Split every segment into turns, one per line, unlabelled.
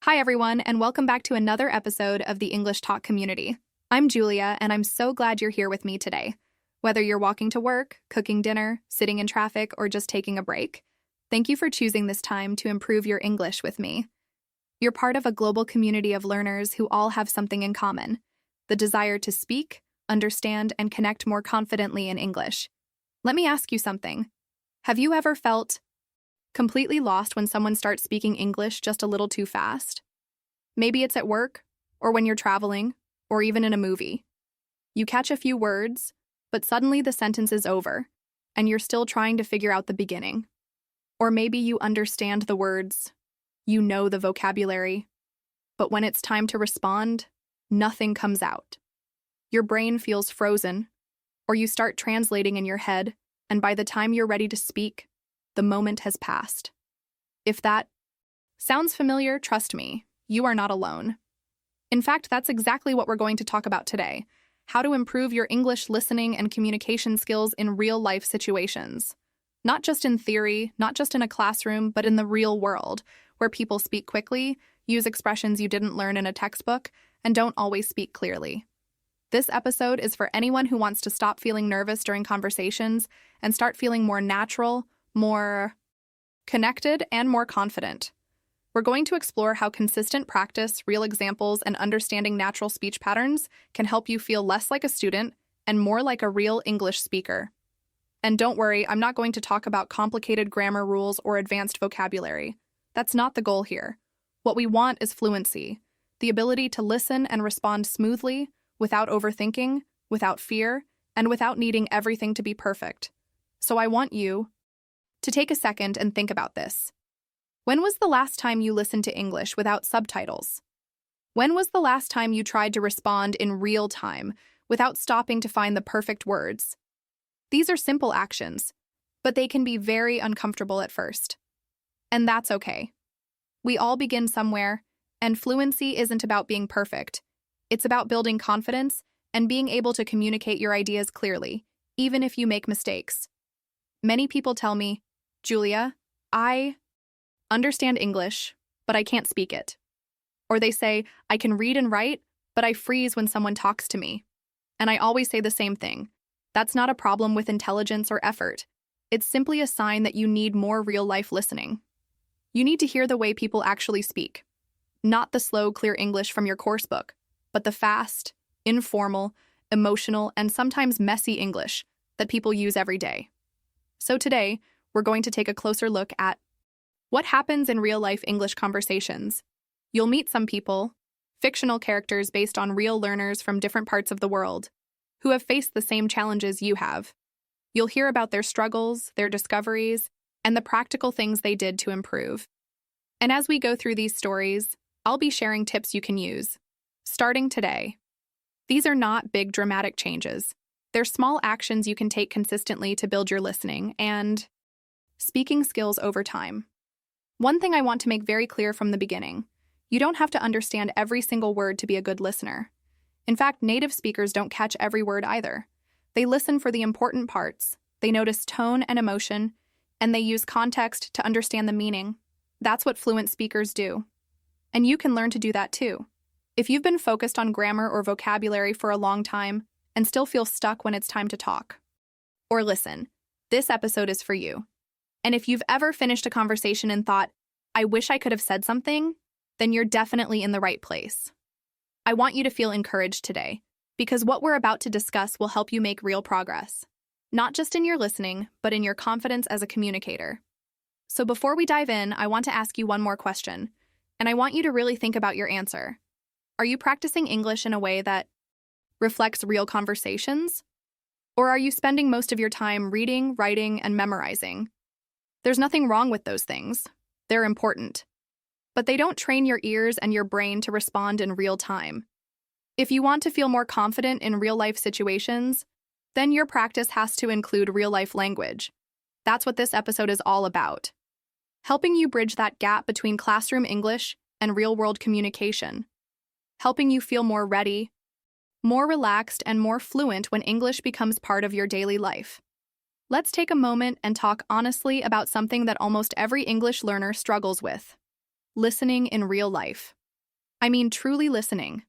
Hi, everyone, and welcome back to another episode of the English Talk community. I'm Julia, and I'm so glad you're here with me today. Whether you're walking to work, cooking dinner, sitting in traffic, or just taking a break, thank you for choosing this time to improve your English with me. You're part of a global community of learners who all have something in common: the desire to speak, understand, and connect more confidently in English. Let me ask you something. Have you ever felt completely lost when someone starts speaking English just a little too fast? Maybe it's at work, or when you're traveling, or even in a movie. You catch a few words, but suddenly the sentence is over, and you're still trying to figure out the beginning. Or maybe you understand the words, you know the vocabulary, but when it's time to respond, nothing comes out. Your brain feels frozen, or you start translating in your head, and by the time you're ready to speak, the moment has passed. If that sounds familiar, trust me, you are not alone. In fact, that's exactly what we're going to talk about today: how to improve your English listening and communication skills in real-life situations. Not just in theory, not just in a classroom, but in the real world, where people speak quickly, use expressions you didn't learn in a textbook, and don't always speak clearly. This episode is for anyone who wants to stop feeling nervous during conversations and start feeling more natural, more connected, and more confident. We're going to explore how consistent practice, real examples, and understanding natural speech patterns can help you feel less like a student and more like a real English speaker. And don't worry, I'm not going to talk about complicated grammar rules or advanced vocabulary. That's not the goal here. What we want is fluency, the ability to listen and respond smoothly, without overthinking, without fear, and without needing everything to be perfect. So I want you to take a second and think about this. When was the last time you listened to English without subtitles? When was the last time you tried to respond in real time without stopping to find the perfect words? These are simple actions, but they can be very uncomfortable at first. And that's okay. We all begin somewhere, and fluency isn't about being perfect. It's about building confidence and being able to communicate your ideas clearly, even if you make mistakes. Many people tell me, "Julia, I understand English, but I can't speak it." Or they say, "I can read and write, but I freeze when someone talks to me." And I always say the same thing. That's not a problem with intelligence or effort. It's simply a sign that you need more real-life listening. You need to hear the way people actually speak. Not the slow, clear English from your course book, but the fast, informal, emotional, and sometimes messy English that people use every day. So today, we're going to take a closer look at what happens in real-life English conversations. You'll meet some people, fictional characters based on real learners from different parts of the world, who have faced the same challenges you have. You'll hear about their struggles, their discoveries, and the practical things they did to improve. And as we go through these stories, I'll be sharing tips you can use, starting today. These are not big dramatic changes. They're small actions you can take consistently to build your listening and speaking skills over time. One thing I want to make very clear from the beginning: you don't have to understand every single word to be a good listener. In fact, native speakers don't catch every word either. They listen for the important parts, they notice tone and emotion, and they use context to understand the meaning. That's what fluent speakers do. And you can learn to do that too. If you've been focused on grammar or vocabulary for a long time and still feel stuck when it's time to talk or listen, this episode is for you. And if you've ever finished a conversation and thought, "I wish I could have said something," then you're definitely in the right place. I want you to feel encouraged today, because what we're about to discuss will help you make real progress, not just in your listening, but in your confidence as a communicator. So before we dive in, I want to ask you one more question, and I want you to really think about your answer. Are you practicing English in a way that reflects real conversations? Or are you spending most of your time reading, writing, and memorizing? There's nothing wrong with those things. They're important. But they don't train your ears and your brain to respond in real time. If you want to feel more confident in real-life situations, then your practice has to include real-life language. That's what this episode is all about: helping you bridge that gap between classroom English and real-world communication, helping you feel more ready, more relaxed, and more fluent when English becomes part of your daily life. Let's take a moment and talk honestly about something that almost every English learner struggles with: listening in real life. I mean, truly listening.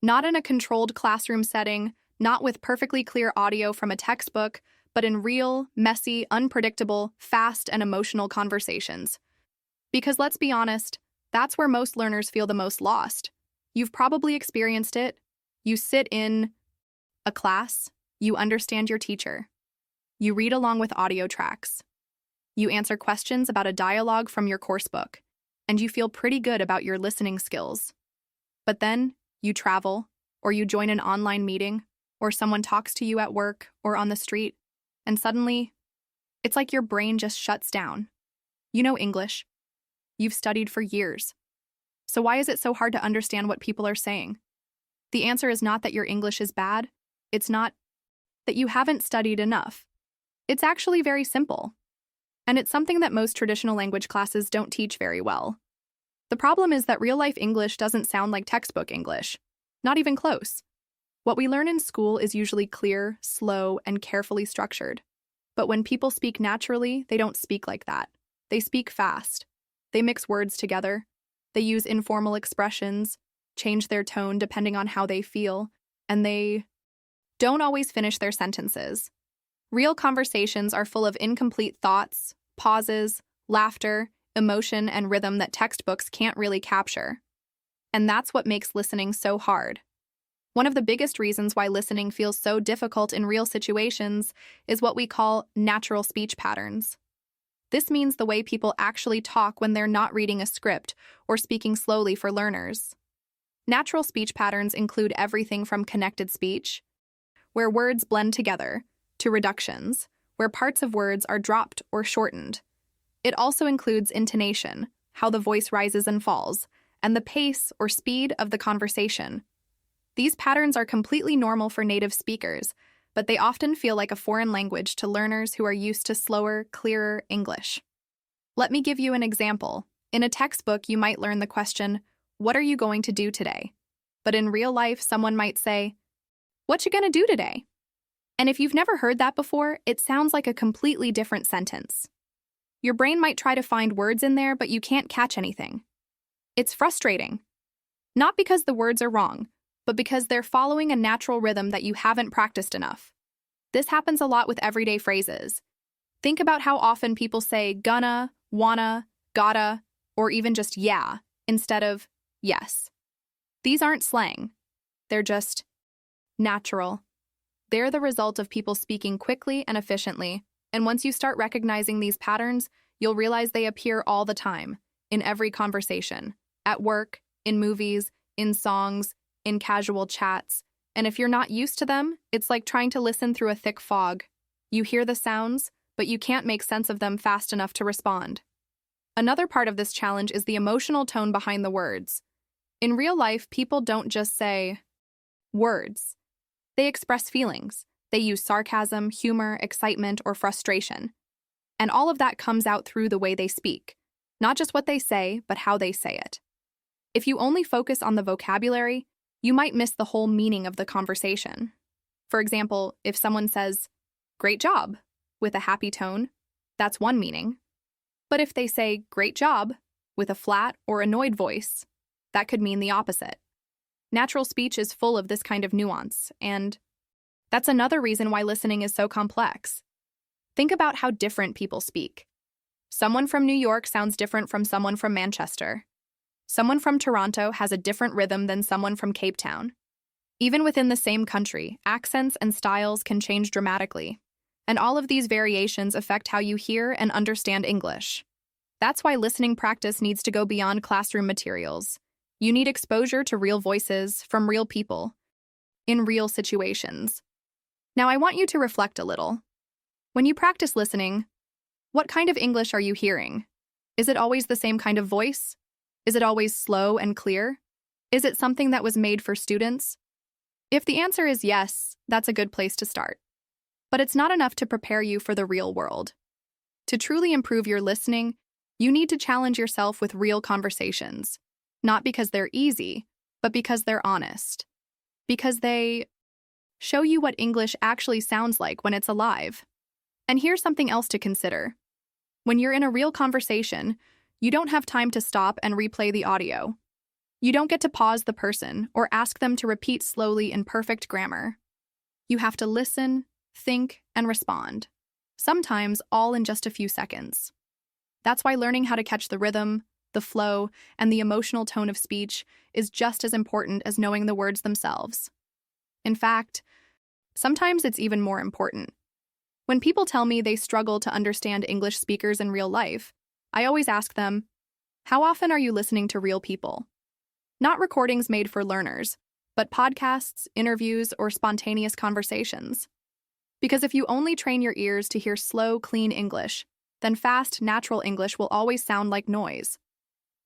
Not in a controlled classroom setting, not with perfectly clear audio from a textbook, but in real, messy, unpredictable, fast, and emotional conversations. Because let's be honest, that's where most learners feel the most lost. You've probably experienced it. You sit in a class, you understand your teacher. You read along with audio tracks. You answer questions about a dialogue from your course book, and you feel pretty good about your listening skills. But then, you travel, or you join an online meeting, or someone talks to you at work or on the street, and suddenly, it's like your brain just shuts down. You know English. You've studied for years. So why is it so hard to understand what people are saying? The answer is not that your English is bad. It's not that you haven't studied enough. It's actually very simple. And it's something that most traditional language classes don't teach very well. The problem is that real-life English doesn't sound like textbook English. Not even close. What we learn in school is usually clear, slow, and carefully structured. But when people speak naturally, they don't speak like that. They speak fast. They mix words together. They use informal expressions, change their tone depending on how they feel, and they don't always finish their sentences. Real conversations are full of incomplete thoughts, pauses, laughter, emotion, and rhythm that textbooks can't really capture. And that's what makes listening so hard. One of the biggest reasons why listening feels so difficult in real situations is what we call natural speech patterns. This means the way people actually talk when they're not reading a script or speaking slowly for learners. Natural speech patterns include everything from connected speech, where words blend together, to reductions, where parts of words are dropped or shortened. It also includes intonation, how the voice rises and falls, and the pace or speed of the conversation. These patterns are completely normal for native speakers, but they often feel like a foreign language to learners who are used to slower, clearer English. Let me give you an example. In a textbook, you might learn the question, "What are you going to do today?" But in real life, someone might say, "What you gonna do today?" And if you've never heard that before, it sounds like a completely different sentence. Your brain might try to find words in there, but you can't catch anything. It's frustrating. Not because the words are wrong, but because they're following a natural rhythm that you haven't practiced enough. This happens a lot with everyday phrases. Think about how often people say gonna, wanna, gotta, or even just yeah, instead of yes. These aren't slang. They're just natural. They're the result of people speaking quickly and efficiently, and once you start recognizing these patterns, you'll realize they appear all the time, in every conversation, at work, in movies, in songs, in casual chats, and if you're not used to them, it's like trying to listen through a thick fog. You hear the sounds, but you can't make sense of them fast enough to respond. Another part of this challenge is the emotional tone behind the words. In real life, people don't just say words. They express feelings. They use sarcasm, humor, excitement, or frustration. And all of that comes out through the way they speak. Not just what they say, but how they say it. If you only focus on the vocabulary, you might miss the whole meaning of the conversation. For example, if someone says, "Great job," with a happy tone, that's one meaning. But if they say, "Great job," with a flat or annoyed voice, that could mean the opposite. Natural speech is full of this kind of nuance, and that's another reason why listening is so complex. Think about how different people speak. Someone from New York sounds different from someone from Manchester. Someone from Toronto has a different rhythm than someone from Cape Town. Even within the same country, accents and styles can change dramatically, and all of these variations affect how you hear and understand English. That's why listening practice needs to go beyond classroom materials. You need exposure to real voices from real people, in real situations. Now, I want you to reflect a little. When you practice listening, what kind of English are you hearing? Is it always the same kind of voice? Is it always slow and clear? Is it something that was made for students? If the answer is yes, that's a good place to start. But it's not enough to prepare you for the real world. To truly improve your listening, you need to challenge yourself with real conversations. Not because they're easy, but because they're honest. Because they show you what English actually sounds like when it's alive. And here's something else to consider. When you're in a real conversation, You don't have time to stop and replay the audio. You don't get to pause the person or ask them to repeat slowly in perfect grammar. You have to listen, think, and respond, sometimes all in just a few seconds. That's why learning how to catch the rhythm, the flow, and the emotional tone of speech is just as important as knowing the words themselves. In fact, sometimes it's even more important. When people tell me they struggle to understand English speakers in real life, I always ask them, how often are you listening to real people? Not recordings made for learners, but podcasts, interviews, or spontaneous conversations. Because if you only train your ears to hear slow, clean English, then fast, natural English will always sound like noise.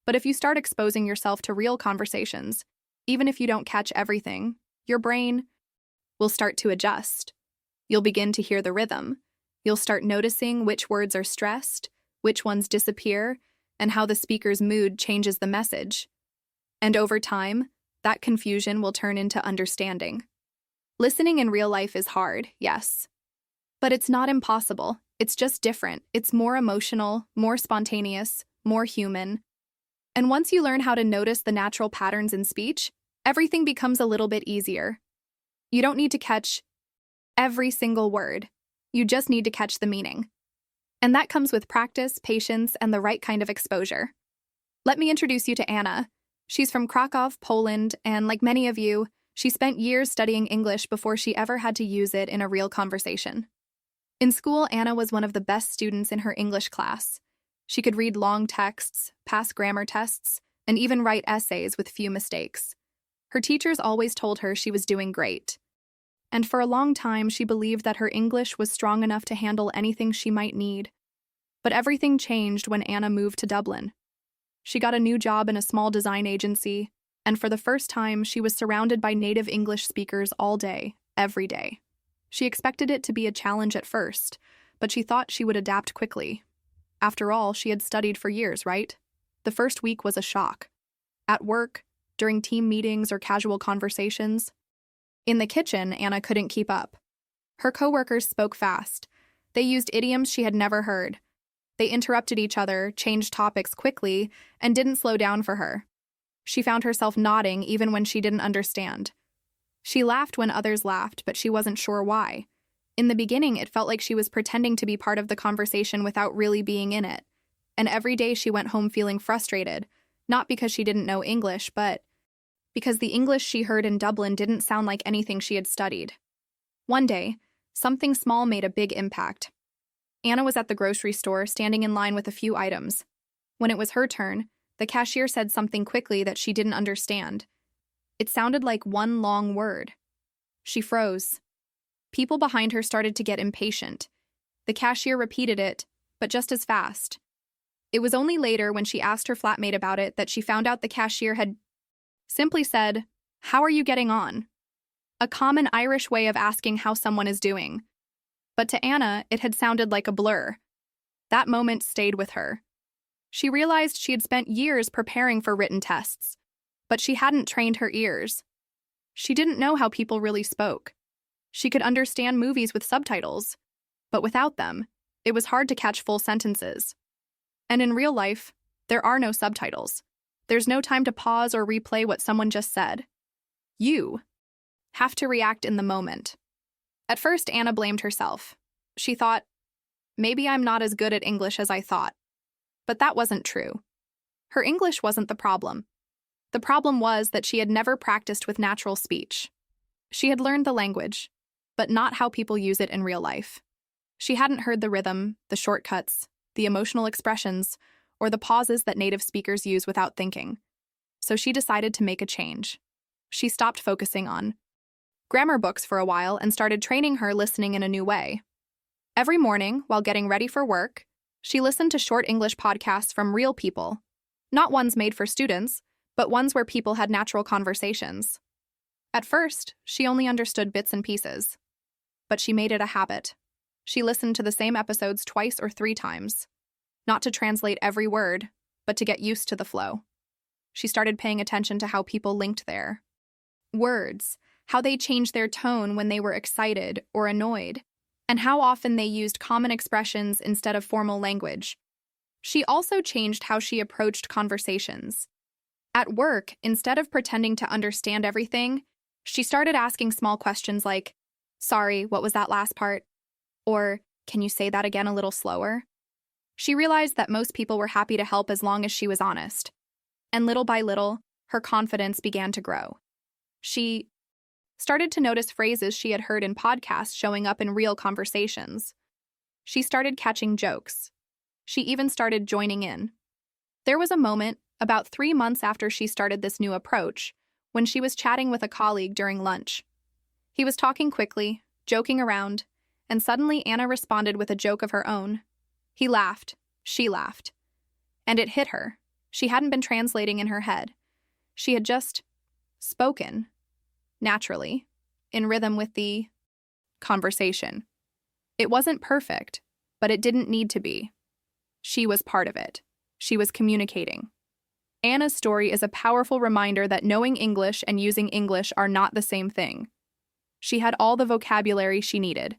But if you start exposing yourself to real conversations, even if you don't catch everything, your brain will start to adjust. You'll begin to hear the rhythm. You'll start noticing which words are stressed, which ones disappear, and how the speaker's mood changes the message. And over time, that confusion will turn into understanding. Listening in real life is hard, yes. But it's not impossible. It's just different. It's more emotional, more spontaneous, more human. And once you learn how to notice the natural patterns in speech, everything becomes a little bit easier. You don't need to catch every single word. You just need to catch the meaning. And that comes with practice, patience, and the right kind of exposure. Let me introduce you to Anna. She's from Krakow, Poland, and like many of you, she spent years studying English before she ever had to use it in a real conversation. In school, Anna was one of the best students in her English class. She could read long texts, pass grammar tests, and even write essays with few mistakes. Her teachers always told her she was doing great. And for a long time, she believed that her English was strong enough to handle anything she might need. But everything changed when Anna moved to Dublin. She got a new job in a small design agency, and for the first time, she was surrounded by native English speakers all day, every day. She expected it to be a challenge at first, but she thought she would adapt quickly. After all, she had studied for years, right? The first week was a shock. At work, during team meetings or casual conversations. In the kitchen, Anna couldn't keep up. Her coworkers spoke fast. They used idioms she had never heard. They interrupted each other, changed topics quickly, and didn't slow down for her. She found herself nodding even when she didn't understand. She laughed when others laughed, but she wasn't sure why. In the beginning, it felt like she was pretending to be part of the conversation without really being in it. And every day she went home feeling frustrated, not because she didn't know English, but because the English she heard in Dublin didn't sound like anything she had studied. One day, something small made a big impact. Anna was at the grocery store, standing in line with a few items. When it was her turn, the cashier said something quickly that she didn't understand. It sounded like one long word. She froze. People behind her started to get impatient. The cashier repeated it, but just as fast. It was only later, when she asked her flatmate about it, that she found out the cashier had simply said, "How are you getting on?" A common Irish way of asking how someone is doing. But to Anna, it had sounded like a blur. That moment stayed with her. She realized she had spent years preparing for written tests, but she hadn't trained her ears. She didn't know how people really spoke. She could understand movies with subtitles, but without them, it was hard to catch full sentences. And in real life, there are no subtitles. There's no time to pause or replay what someone just said. You have to react in the moment. At first, Anna blamed herself. She thought, maybe I'm not as good at English as I thought. But that wasn't true. Her English wasn't the problem. The problem was that she had never practiced with natural speech. She had learned the language, but not how people use it in real life. She hadn't heard the rhythm, the shortcuts, the emotional expressions, or the pauses that native speakers use without thinking. So she decided to make a change. She stopped focusing on grammar books for a while and started training her listening in a new way. Every morning, while getting ready for work, she listened to short English podcasts from real people, not ones made for students, but ones where people had natural conversations. At first, she only understood bits and pieces, but she made it a habit. She listened to the same episodes 2 or 3 times, not to translate every word, but to get used to the flow. She started paying attention to how people linked their words, how they changed their tone when they were excited or annoyed, and how often they used common expressions instead of formal language. She also changed how she approached conversations. At work, instead of pretending to understand everything, she started asking small questions like, "Sorry, what was that last part?" Or, "Can you say that again a little slower?" She realized that most people were happy to help as long as she was honest. And little by little, her confidence began to grow. She started to notice phrases she had heard in podcasts showing up in real conversations. She started catching jokes. She even started joining in. There was a moment, about 3 months after she started this new approach, when she was chatting with a colleague during lunch. He was talking quickly, joking around, and suddenly Anna responded with a joke of her own. He laughed. She laughed. And it hit her. She hadn't been translating in her head. She had just spoken, naturally, in rhythm with the conversation. It wasn't perfect, but it didn't need to be. She was part of it. She was communicating. Anna's story is a powerful reminder that knowing English and using English are not the same thing. She had all the vocabulary she needed.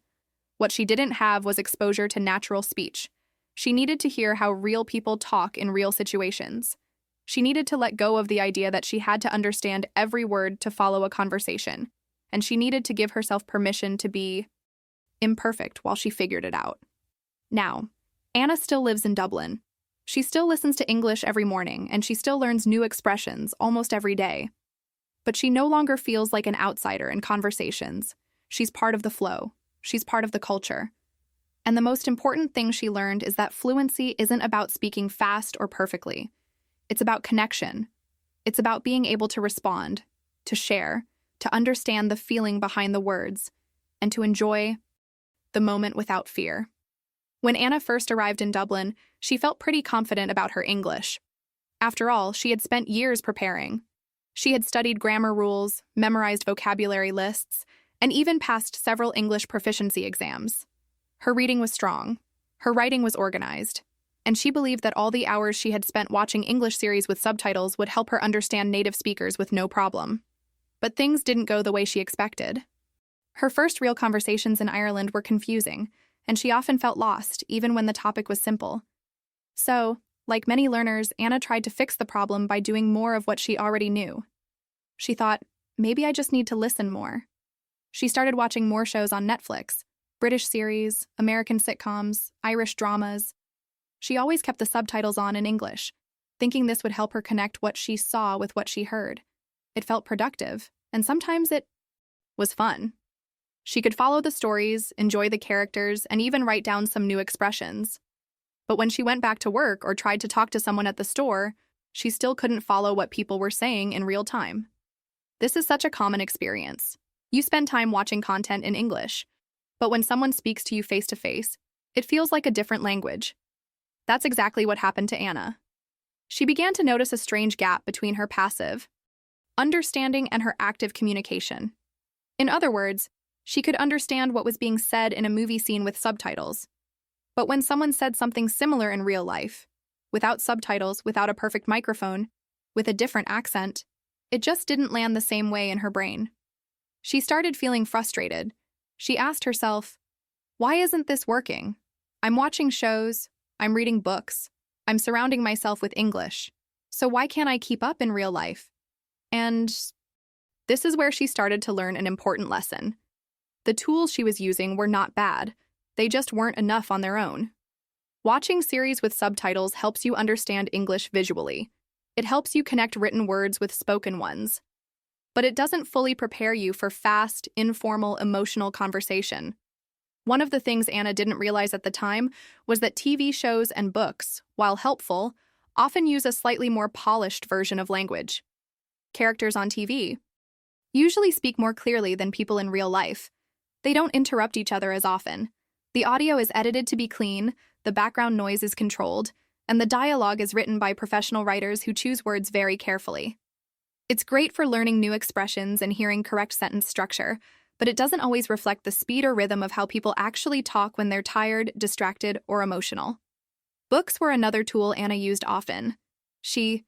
What she didn't have was exposure to natural speech. She needed to hear how real people talk in real situations. She needed to let go of the idea that she had to understand every word to follow a conversation, and she needed to give herself permission to be imperfect while she figured it out. Now, Anna still lives in Dublin. She still listens to English every morning, and she still learns new expressions almost every day. But she no longer feels like an outsider in conversations. She's part of the flow. She's part of the culture. And the most important thing she learned is that fluency isn't about speaking fast or perfectly. It's about connection. It's about being able to respond, to share, to understand the feeling behind the words, and to enjoy the moment without fear. When Anna first arrived in Dublin, she felt pretty confident about her English. After all, she had spent years preparing. She had studied grammar rules, memorized vocabulary lists, and even passed several English proficiency exams. Her reading was strong. Her writing was organized. And she believed that all the hours she had spent watching English series with subtitles would help her understand native speakers with no problem. But things didn't go the way she expected. Her first real conversations in Ireland were confusing, and she often felt lost, even when the topic was simple. So, like many learners, Anna tried to fix the problem by doing more of what she already knew. She thought, maybe I just need to listen more. She started watching more shows on Netflix, British series, American sitcoms, Irish dramas. She always kept the subtitles on in English, thinking this would help her connect what she saw with what she heard. It felt productive, and sometimes it was fun. She could follow the stories, enjoy the characters, and even write down some new expressions. But when she went back to work or tried to talk to someone at the store, she still couldn't follow what people were saying in real time. This is such a common experience. You spend time watching content in English, but when someone speaks to you face to face, it feels like a different language. That's exactly what happened to Anna. She began to notice a strange gap between her passive understanding and her active communication. In other words, she could understand what was being said in a movie scene with subtitles. But when someone said something similar in real life, without subtitles, without a perfect microphone, with a different accent, it just didn't land the same way in her brain. She started feeling frustrated. She asked herself, why isn't this working? I'm watching shows, I'm reading books, I'm surrounding myself with English, so why can't I keep up in real life? And this is where she started to learn an important lesson. The tools she was using were not bad, they just weren't enough on their own. Watching series with subtitles helps you understand English visually. It helps you connect written words with spoken ones. But it doesn't fully prepare you for fast, informal, emotional conversation. One of the things Anna didn't realize at the time was that TV shows and books, while helpful, often use a slightly more polished version of language. Characters on TV usually speak more clearly than people in real life. They don't interrupt each other as often. The audio is edited to be clean, the background noise is controlled, and the dialogue is written by professional writers who choose words very carefully. It's great for learning new expressions and hearing correct sentence structure, but it doesn't always reflect the speed or rhythm of how people actually talk when they're tired, distracted, or emotional. Books were another tool Anna used often. She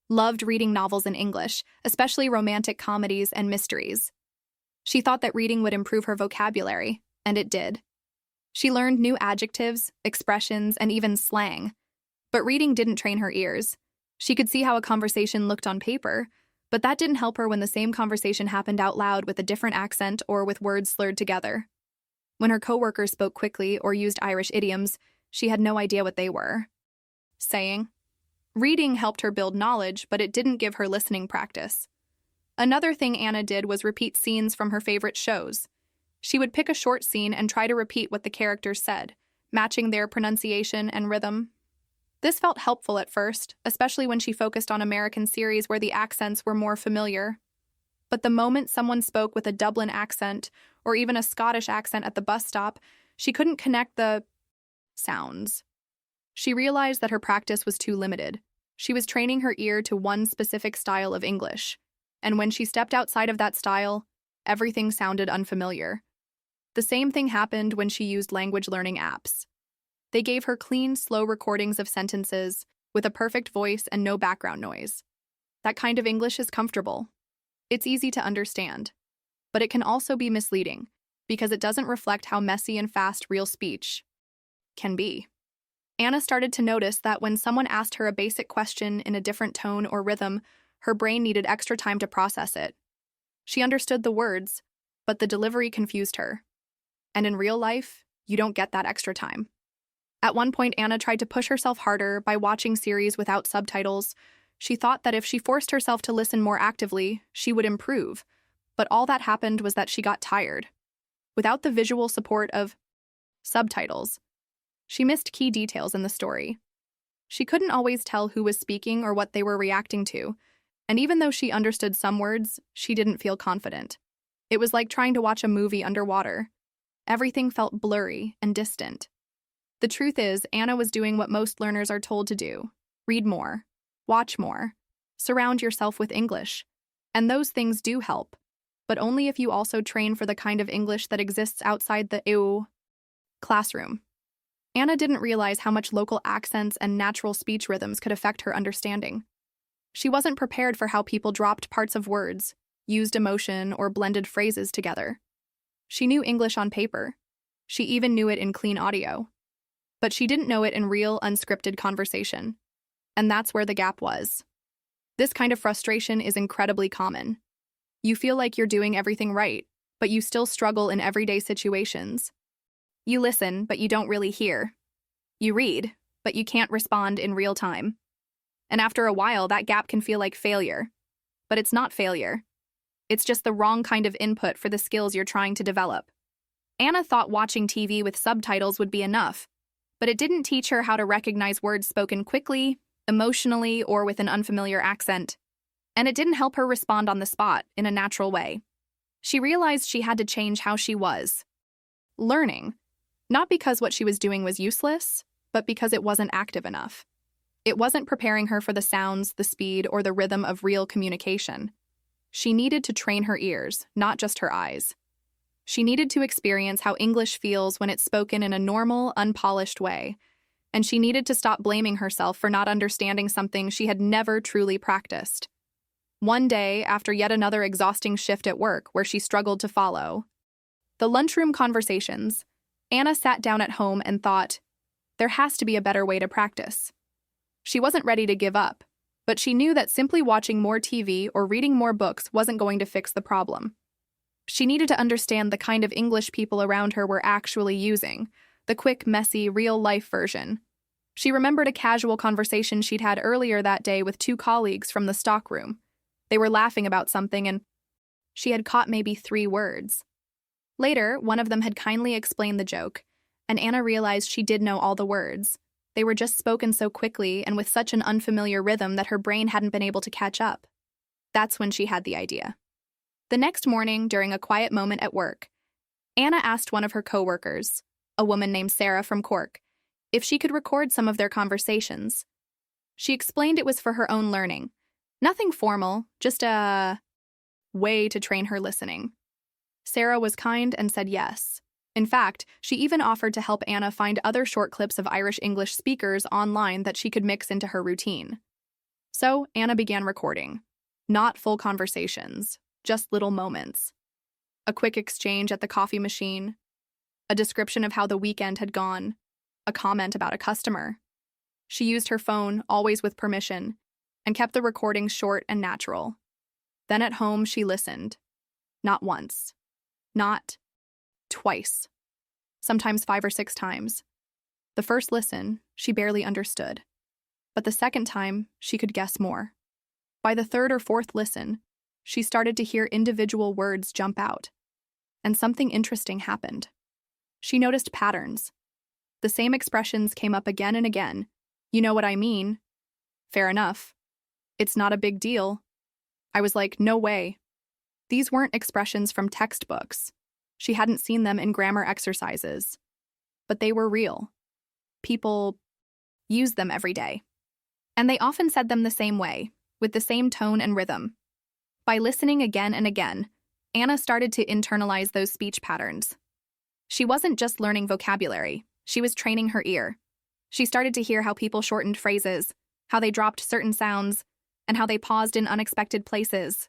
loved reading novels in English, especially romantic comedies and mysteries. She thought that reading would improve her vocabulary, and it did. She learned new adjectives, expressions, and even slang. But reading didn't train her ears. She could see how a conversation looked on paper, but that didn't help her when the same conversation happened out loud with a different accent or with words slurred together. When her coworkers spoke quickly or used Irish idioms, she had no idea what they were saying. Reading helped her build knowledge, but it didn't give her listening practice. Another thing Anna did was repeat scenes from her favorite shows. She would pick a short scene and try to repeat what the characters said, matching their pronunciation and rhythm. This felt helpful at first, especially when she focused on American series where the accents were more familiar. But the moment someone spoke with a Dublin accent, or even a Scottish accent at the bus stop, she couldn't connect the sounds. She realized that her practice was too limited. She was training her ear to one specific style of English, and when she stepped outside of that style, everything sounded unfamiliar. The same thing happened when she used language learning apps. They gave her clean, slow recordings of sentences with a perfect voice and no background noise. That kind of English is comfortable. It's easy to understand, but it can also be misleading because it doesn't reflect how messy and fast real speech can be. Anna started to notice that when someone asked her a basic question in a different tone or rhythm, her brain needed extra time to process it. She understood the words, but the delivery confused her. And in real life, you don't get that extra time. At one point, Anna tried to push herself harder by watching series without subtitles. She thought that if she forced herself to listen more actively, she would improve. But all that happened was that she got tired. Without the visual support of subtitles, she missed key details in the story. She couldn't always tell who was speaking or what they were reacting to, and even though she understood some words, she didn't feel confident. It was like trying to watch a movie underwater. Everything felt blurry and distant. The truth is, Anna was doing what most learners are told to do. Read more. Watch more. Surround yourself with English. And those things do help, but only if you also train for the kind of English that exists outside the EU classroom. Anna didn't realize how much local accents and natural speech rhythms could affect her understanding. She wasn't prepared for how people dropped parts of words, used emotion, or blended phrases together. She knew English on paper. She even knew it in clean audio. But she didn't know it in real, unscripted conversation. And that's where the gap was. This kind of frustration is incredibly common. You feel like you're doing everything right, but you still struggle in everyday situations. You listen, but you don't really hear. You read, but you can't respond in real time. And after a while, that gap can feel like failure. But it's not failure. It's just the wrong kind of input for the skills you're trying to develop. Anna thought watching TV with subtitles would be enough, but it didn't teach her how to recognize words spoken quickly, emotionally, or with an unfamiliar accent. And it didn't help her respond on the spot in a natural way. She realized she had to change how she was learning, not because what she was doing was useless, but because it wasn't active enough. It wasn't preparing her for the sounds, the speed, or the rhythm of real communication. She needed to train her ears, not just her eyes. She needed to experience how English feels when it's spoken in a normal, unpolished way, and she needed to stop blaming herself for not understanding something she had never truly practiced. One day, after yet another exhausting shift at work where she struggled to follow the lunchroom conversations, Anna sat down at home and thought, there has to be a better way to practice. She wasn't ready to give up, but she knew that simply watching more TV or reading more books wasn't going to fix the problem. She needed to understand the kind of English people around her were actually using, the quick, messy, real-life version. She remembered a casual conversation she'd had earlier that day with two colleagues from the stockroom. They were laughing about something, and she had caught maybe 3 words. Later, one of them had kindly explained the joke, and Anna realized she did know all the words. They were just spoken so quickly and with such an unfamiliar rhythm that her brain hadn't been able to catch up. That's when she had the idea. The next morning, during a quiet moment at work, Anna asked one of her coworkers, a woman named Sarah from Cork, if she could record some of their conversations. She explained it was for her own learning. Nothing formal, just a way to train her listening. Sarah was kind and said yes. In fact, she even offered to help Anna find other short clips of Irish English speakers online that she could mix into her routine. So, Anna began recording. Not full conversations, just little moments. A quick exchange at the coffee machine, a description of how the weekend had gone, a comment about a customer. She used her phone, always with permission, and kept the recordings short and natural. Then at home, she listened. Not once. Not twice. Sometimes 5 or 6 times. The first listen, she barely understood. But the second time, she could guess more. By the third or fourth listen, she started to hear individual words jump out. And something interesting happened. She noticed patterns. The same expressions came up again and again. You know what I mean? Fair enough. It's not a big deal. I was like, no way. These weren't expressions from textbooks. She hadn't seen them in grammar exercises. But they were real. People used them every day. And they often said them the same way, with the same tone and rhythm. By listening again and again, Anna started to internalize those speech patterns. She wasn't just learning vocabulary, she was training her ear. She started to hear how people shortened phrases, how they dropped certain sounds, and how they paused in unexpected places.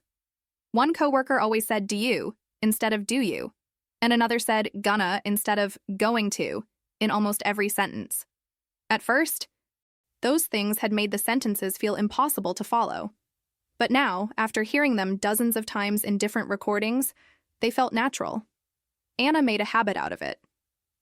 One coworker always said "do you" instead of "do you," and another said "gonna" instead of "going to" in almost every sentence. At first, those things had made the sentences feel impossible to follow. But now, after hearing them dozens of times in different recordings, they felt natural. Anna made a habit out of it.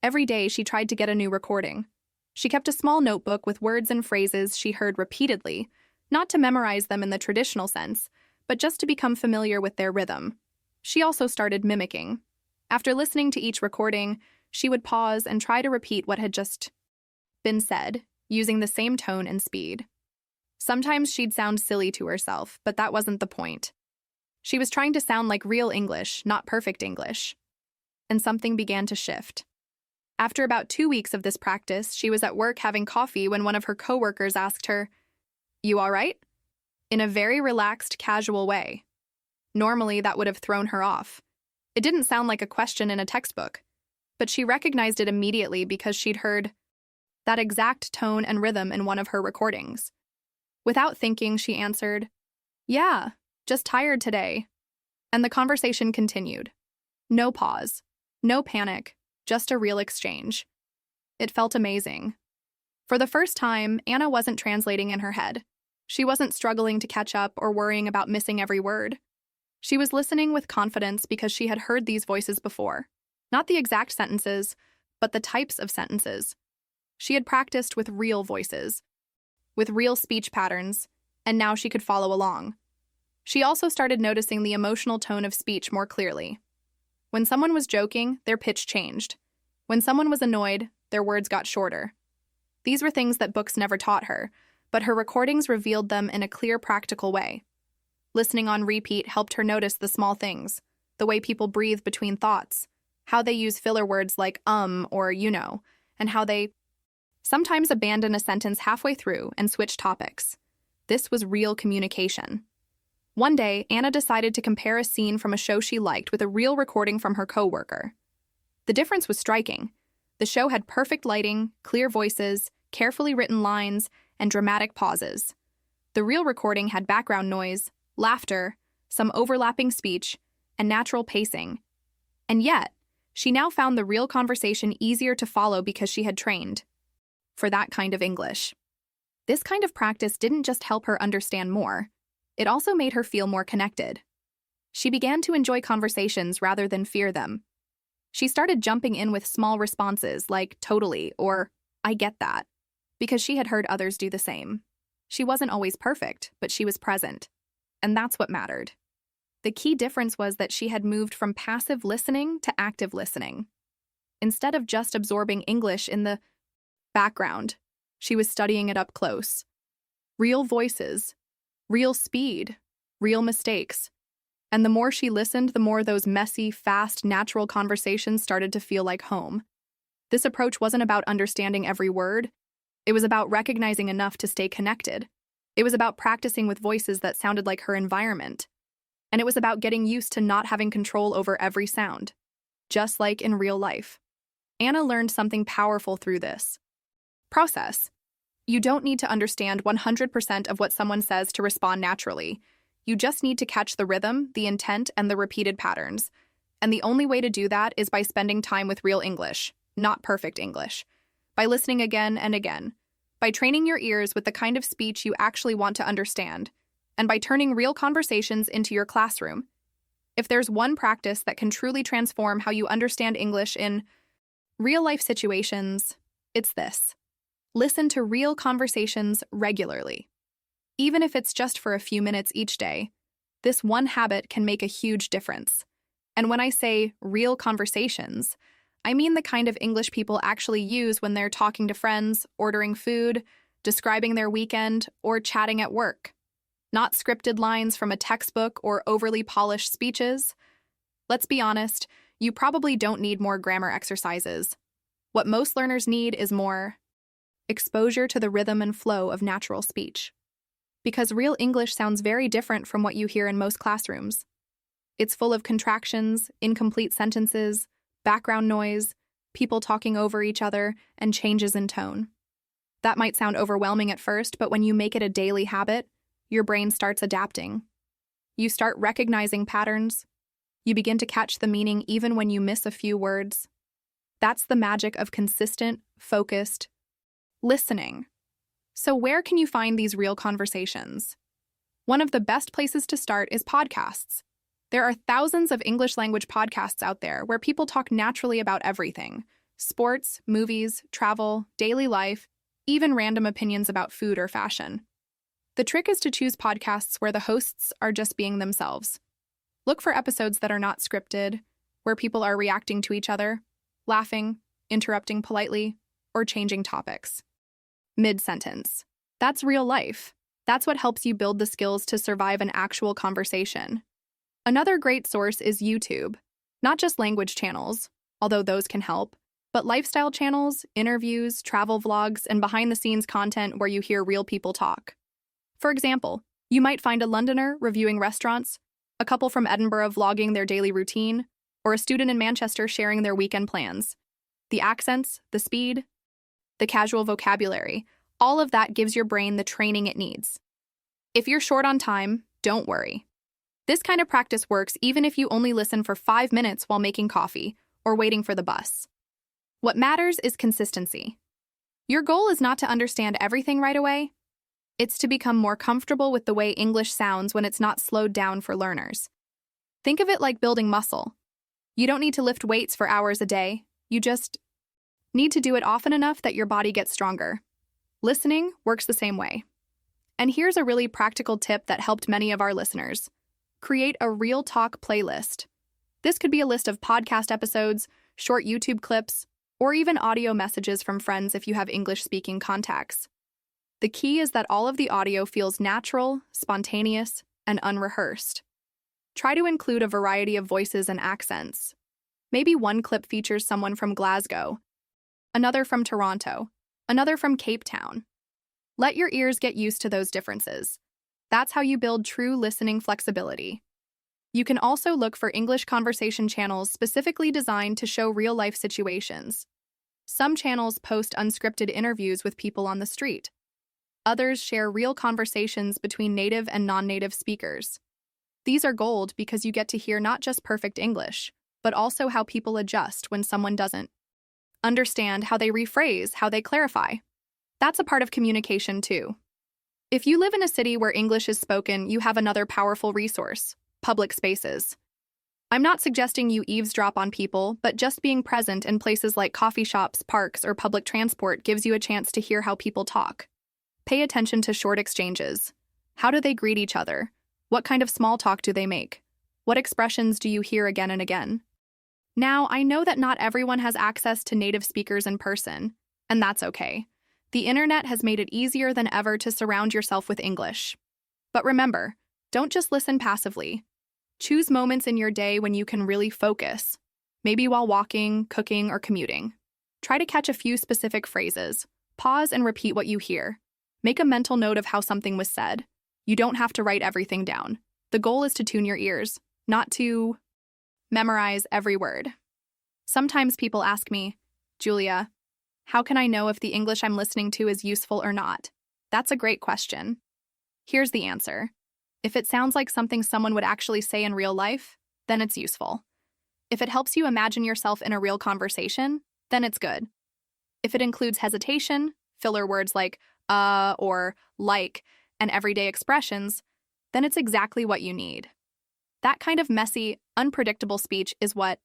Every day she tried to get a new recording. She kept a small notebook with words and phrases she heard repeatedly, not to memorize them in the traditional sense, but just to become familiar with their rhythm. She also started mimicking. After listening to each recording, she would pause and try to repeat what had just been said, using the same tone and speed. Sometimes she'd sound silly to herself, but that wasn't the point. She was trying to sound like real English, not perfect English. And something began to shift. After about 2 weeks of this practice, she was at work having coffee when one of her coworkers asked her, "You all right?" in a very relaxed, casual way. Normally, that would have thrown her off. It didn't sound like a question in a textbook, but she recognized it immediately because she'd heard that exact tone and rhythm in one of her recordings. Without thinking, she answered, "Yeah, just tired today." And the conversation continued. No pause, no panic, just a real exchange. It felt amazing. For the first time, Anna wasn't translating in her head. She wasn't struggling to catch up or worrying about missing every word. She was listening with confidence because she had heard these voices before. Not the exact sentences, but the types of sentences. She had practiced with real voices, with real speech patterns, and now she could follow along. She also started noticing the emotional tone of speech more clearly. When someone was joking, their pitch changed. When someone was annoyed, their words got shorter. These were things that books never taught her, but her recordings revealed them in a clear, practical way. Listening on repeat helped her notice the small things, the way people breathe between thoughts, how they use filler words like or you know, and how they sometimes abandon a sentence halfway through and switch topics. This was real communication. One day, Anna decided to compare a scene from a show she liked with a real recording from her coworker. The difference was striking. The show had perfect lighting, clear voices, carefully written lines, and dramatic pauses. The real recording had background noise, laughter, some overlapping speech, and natural pacing. And yet, she now found the real conversation easier to follow because she had trained for that kind of English. This kind of practice didn't just help her understand more, it also made her feel more connected. She began to enjoy conversations rather than fear them. She started jumping in with small responses like "totally" or "I get that," because she had heard others do the same. She wasn't always perfect, but she was present. And that's what mattered. The key difference was that she had moved from passive listening to active listening. Instead of just absorbing English in the background, she was studying it up close. Real voices, real speed, real mistakes. And the more she listened, the more those messy, fast, natural conversations started to feel like home. This approach wasn't about understanding every word. It was about recognizing enough to stay connected. It was about practicing with voices that sounded like her environment. And it was about getting used to not having control over every sound, just like in real life. Anna learned something powerful through this process. You don't need to understand 100% of what someone says to respond naturally. You just need to catch the rhythm, the intent, and the repeated patterns. And the only way to do that is by spending time with real English, not perfect English. By listening again and again. by training your ears with the kind of speech you actually want to understand, and by turning real conversations into your classroom. If there's one practice that can truly transform how you understand English in real-life situations, it's this. Listen to real conversations regularly. Even if it's just for a few minutes each day, this one habit can make a huge difference. And when I say real conversations, I mean the kind of English people actually use when they're talking to friends, ordering food, describing their weekend, or chatting at work. Not scripted lines from a textbook or overly polished speeches. Let's be honest, you probably don't need more grammar exercises. What most learners need is more exposure to the rhythm and flow of natural speech. Because real English sounds very different from what you hear in most classrooms. It's full of contractions, incomplete sentences, background noise, people talking over each other, and changes in tone. That might sound overwhelming at first, but when you make it a daily habit, your brain starts adapting. You start recognizing patterns. You begin to catch the meaning even when you miss a few words. That's the magic of consistent, focused listening. So where can you find these real conversations? One of the best places to start is podcasts. There are thousands of English language podcasts out there where people talk naturally about everything: sports, movies, travel, daily life, even random opinions about food or fashion. The trick is to choose podcasts where the hosts are just being themselves. Look for episodes that are not scripted, where people are reacting to each other, laughing, interrupting politely, or changing topics. Mid-sentence. That's real life. That's what helps you build the skills to survive an actual conversation. Another great source is YouTube. Not just language channels, although those can help, but lifestyle channels, interviews, travel vlogs, and behind-the-scenes content where you hear real people talk. For example, you might find a Londoner reviewing restaurants, a couple from Edinburgh vlogging their daily routine, or a student in Manchester sharing their weekend plans. The accents, the speed, the casual vocabulary, all of that gives your brain the training it needs. If you're short on time, don't worry. This kind of practice works even if you only listen for 5 minutes while making coffee or waiting for the bus. What matters is consistency. Your goal is not to understand everything right away. It's to become more comfortable with the way English sounds when it's not slowed down for learners. Think of it like building muscle. You don't need to lift weights for hours a day. You just need to do it often enough that your body gets stronger. Listening works the same way. And here's a really practical tip that helped many of our listeners. Create a real talk playlist. This could be a list of podcast episodes, short YouTube clips, or even audio messages from friends if you have English-speaking contacts. The key is that all of the audio feels natural, spontaneous, and unrehearsed. Try to include a variety of voices and accents. Maybe one clip features someone from Glasgow, another from Toronto, another from Cape Town. Let your ears get used to those differences. That's how you build true listening flexibility. You can also look for English conversation channels specifically designed to show real-life situations. Some channels post unscripted interviews with people on the street. Others share real conversations between native and non-native speakers. These are gold because you get to hear not just perfect English, but also how people adjust when someone doesn't. Understand how they rephrase, how they clarify. That's a part of communication too. If you live in a city where English is spoken, you have another powerful resource: public spaces. I'm not suggesting you eavesdrop on people, but just being present in places like coffee shops, parks, or public transport gives you a chance to hear how people talk. Pay attention to short exchanges. How do they greet each other? What kind of small talk do they make? What expressions do you hear again and again? Now, I know that not everyone has access to native speakers in person, and that's okay. The internet has made it easier than ever to surround yourself with English. But remember, don't just listen passively. Choose moments in your day when you can really focus, maybe while walking, cooking, or commuting. Try to catch a few specific phrases. Pause and repeat what you hear. Make a mental note of how something was said. You don't have to write everything down. The goal is to tune your ears, not to memorize every word. Sometimes people ask me, Julia, how can I know if the English I'm listening to is useful or not? That's a great question. Here's the answer. If it sounds like something someone would actually say in real life, then it's useful. If it helps you imagine yourself in a real conversation, then it's good. If it includes hesitation, filler words like or like, and everyday expressions, then it's exactly what you need. That kind of messy, unpredictable speech is what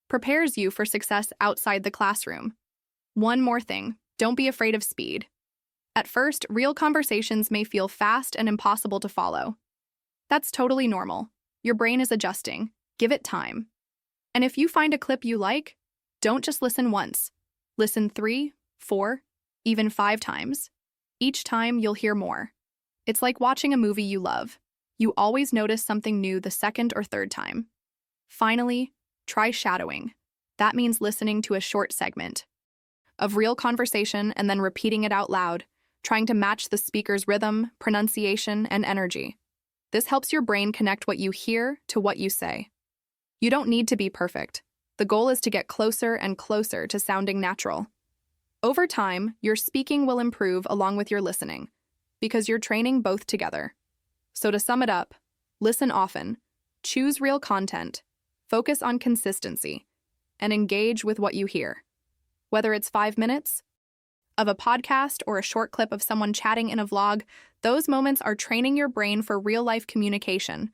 prepares you for success outside the classroom. One more thing, don't be afraid of speed. At first, real conversations may feel fast and impossible to follow. That's totally normal. Your brain is adjusting. Give it time. And if you find a clip you like, don't just listen once. Listen 3, 4, even 5 times. Each time, you'll hear more. It's like watching a movie you love. You always notice something new the second or third time. Finally, try shadowing. That means listening to a short segment of real conversation and then repeating it out loud, trying to match the speaker's rhythm, pronunciation, and energy. This helps your brain connect what you hear to what you say. You don't need to be perfect. The goal is to get closer and closer to sounding natural. Over time, your speaking will improve along with your listening, because you're training both together. So to sum it up, listen often, choose real content, focus on consistency, and engage with what you hear. Whether it's 5 minutes of a podcast or a short clip of someone chatting in a vlog, those moments are training your brain for real-life communication.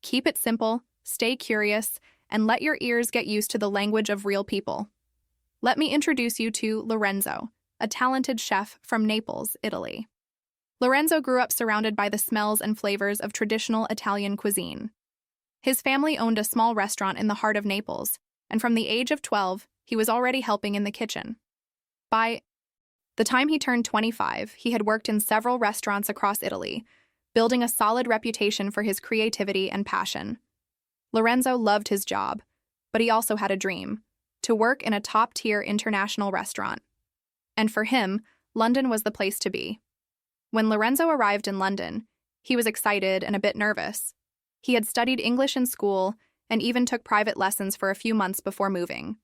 Keep it simple, stay curious, and let your ears get used to the language of real people. Let me introduce you to Lorenzo, a talented chef from Naples, Italy. Lorenzo grew up surrounded by the smells and flavors of traditional Italian cuisine. His family owned a small restaurant in the heart of Naples, and from the age of 12, he was already helping in the kitchen. By the time he turned 25, he had worked in several restaurants across Italy, building a solid reputation for his creativity and passion. Lorenzo loved his job, but he also had a dream: to work in a top-tier international restaurant. And for him, London was the place to be. When Lorenzo arrived in London, he was excited and a bit nervous. He had studied English in school and even took private lessons for a few months before moving.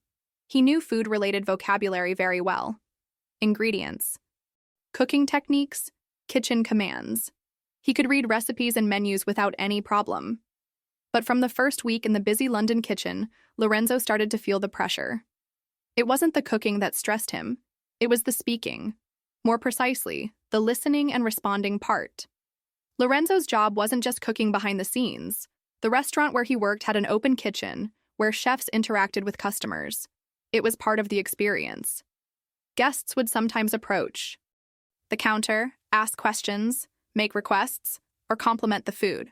He knew food-related vocabulary very well. Ingredients, cooking techniques, kitchen commands. He could read recipes and menus without any problem. But from the first week in the busy London kitchen, Lorenzo started to feel the pressure. It wasn't the cooking that stressed him. It was the speaking. More precisely, the listening and responding part. Lorenzo's job wasn't just cooking behind the scenes. The restaurant where he worked had an open kitchen, where chefs interacted with customers. It was part of the experience. Guests would sometimes approach the counter, ask questions, make requests, or compliment the food.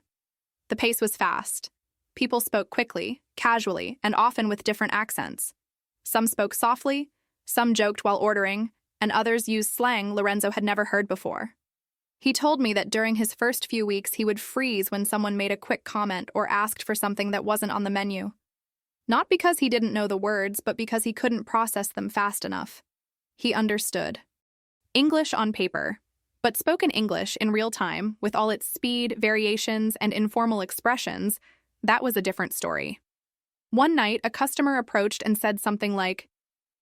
The pace was fast. People spoke quickly, casually, and often with different accents. Some spoke softly, some joked while ordering, and others used slang Lorenzo had never heard before. He told me that during his first few weeks he would freeze when someone made a quick comment or asked for something that wasn't on the menu. Not because he didn't know the words, but because he couldn't process them fast enough. He understood English on paper, but spoken English in real time, with all its speed, variations, and informal expressions, that was a different story. One night, a customer approached and said something like,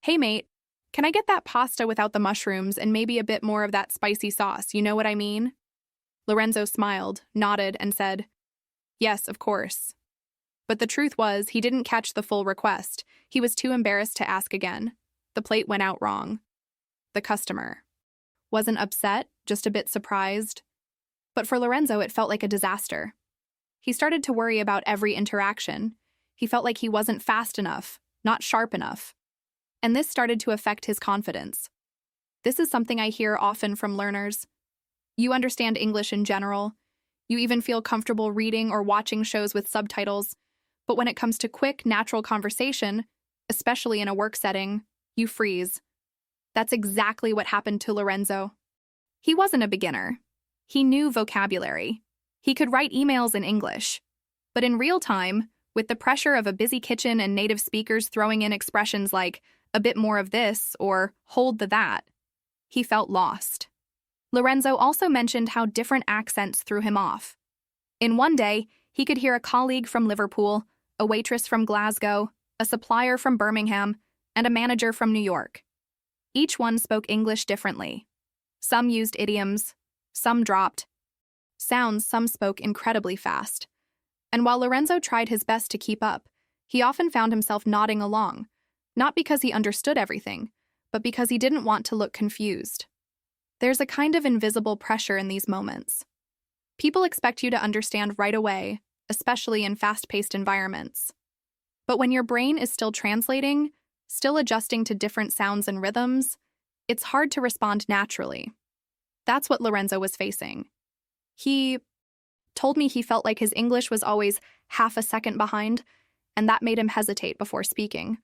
"Hey mate, can I get that pasta without the mushrooms and maybe a bit more of that spicy sauce, you know what I mean?" Lorenzo smiled, nodded, and said, "Yes, of course." But the truth was, he didn't catch the full request. He was too embarrassed to ask again. The plate went out wrong. The customer wasn't upset, just a bit surprised. But for Lorenzo, it felt like a disaster. He started to worry about every interaction. He felt like he wasn't fast enough, not sharp enough. And this started to affect his confidence. This is something I hear often from learners. You understand English in general. You even feel comfortable reading or watching shows with subtitles. But when it comes to quick, natural conversation, especially in a work setting, you freeze. That's exactly what happened to Lorenzo. He wasn't a beginner. He knew vocabulary. He could write emails in English. But in real time, with the pressure of a busy kitchen and native speakers throwing in expressions like "a bit more of this" or "hold the that," he felt lost. Lorenzo also mentioned how different accents threw him off. In one day, he could hear a colleague from Liverpool, a waitress from Glasgow, a supplier from Birmingham, and a manager from New York. Each one spoke English differently. Some used idioms, some dropped sounds, some spoke incredibly fast. And while Lorenzo tried his best to keep up, he often found himself nodding along, not because he understood everything, but because he didn't want to look confused. There's a kind of invisible pressure in these moments. People expect you to understand right away, especially in fast-paced environments. But when your brain is still translating, still adjusting to different sounds and rhythms, it's hard to respond naturally. That's what Lorenzo was facing. He told me he felt like his English was always half a second behind, and that made him hesitate before speaking.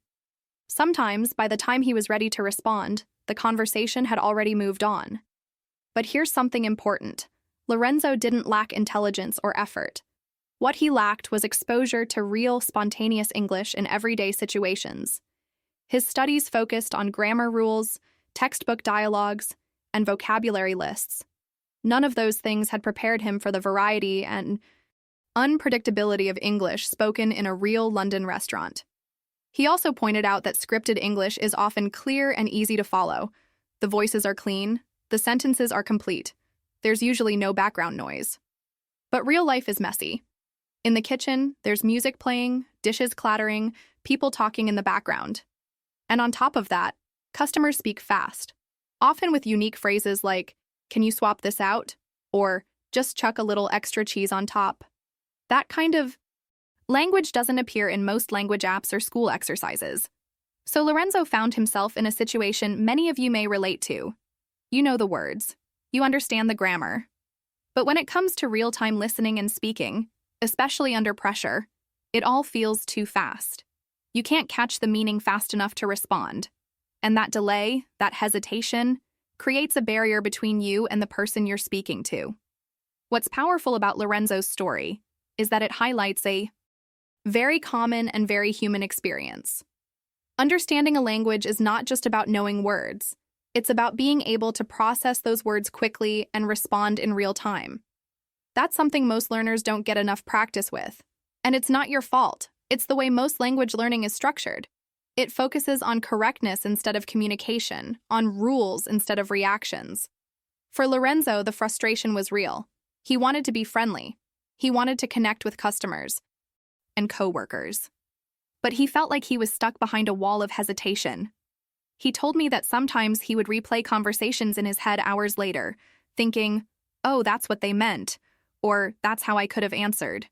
Sometimes, by the time he was ready to respond, the conversation had already moved on. But here's something important. Lorenzo didn't lack intelligence or effort. What he lacked was exposure to real, spontaneous English in everyday situations. His studies focused on grammar rules, textbook dialogues, and vocabulary lists. None of those things had prepared him for the variety and unpredictability of English spoken in a real London restaurant. He also pointed out that scripted English is often clear and easy to follow. The voices are clean, the sentences are complete. There's usually no background noise. But real life is messy. In the kitchen, there's music playing, dishes clattering, people talking in the background. And on top of that, customers speak fast, often with unique phrases like, "Can you swap this out?" or "Just chuck a little extra cheese on top." That kind of language doesn't appear in most language apps or school exercises. So Lorenzo found himself in a situation many of you may relate to. You know the words. You understand the grammar. But when it comes to real-time listening and speaking, especially under pressure, it all feels too fast. You can't catch the meaning fast enough to respond. And that delay, that hesitation, creates a barrier between you and the person you're speaking to. What's powerful about Lorenzo's story is that it highlights a very common and very human experience. Understanding a language is not just about knowing words. It's about being able to process those words quickly and respond in real time. That's something most learners don't get enough practice with. And it's not your fault. It's the way most language learning is structured. It focuses on correctness instead of communication, on rules instead of reactions. For Lorenzo, the frustration was real. He wanted to be friendly. He wanted to connect with customers and coworkers. But he felt like he was stuck behind a wall of hesitation. He told me that sometimes he would replay conversations in his head hours later, thinking, "Oh, that's what they meant," or "That's how I could have answered."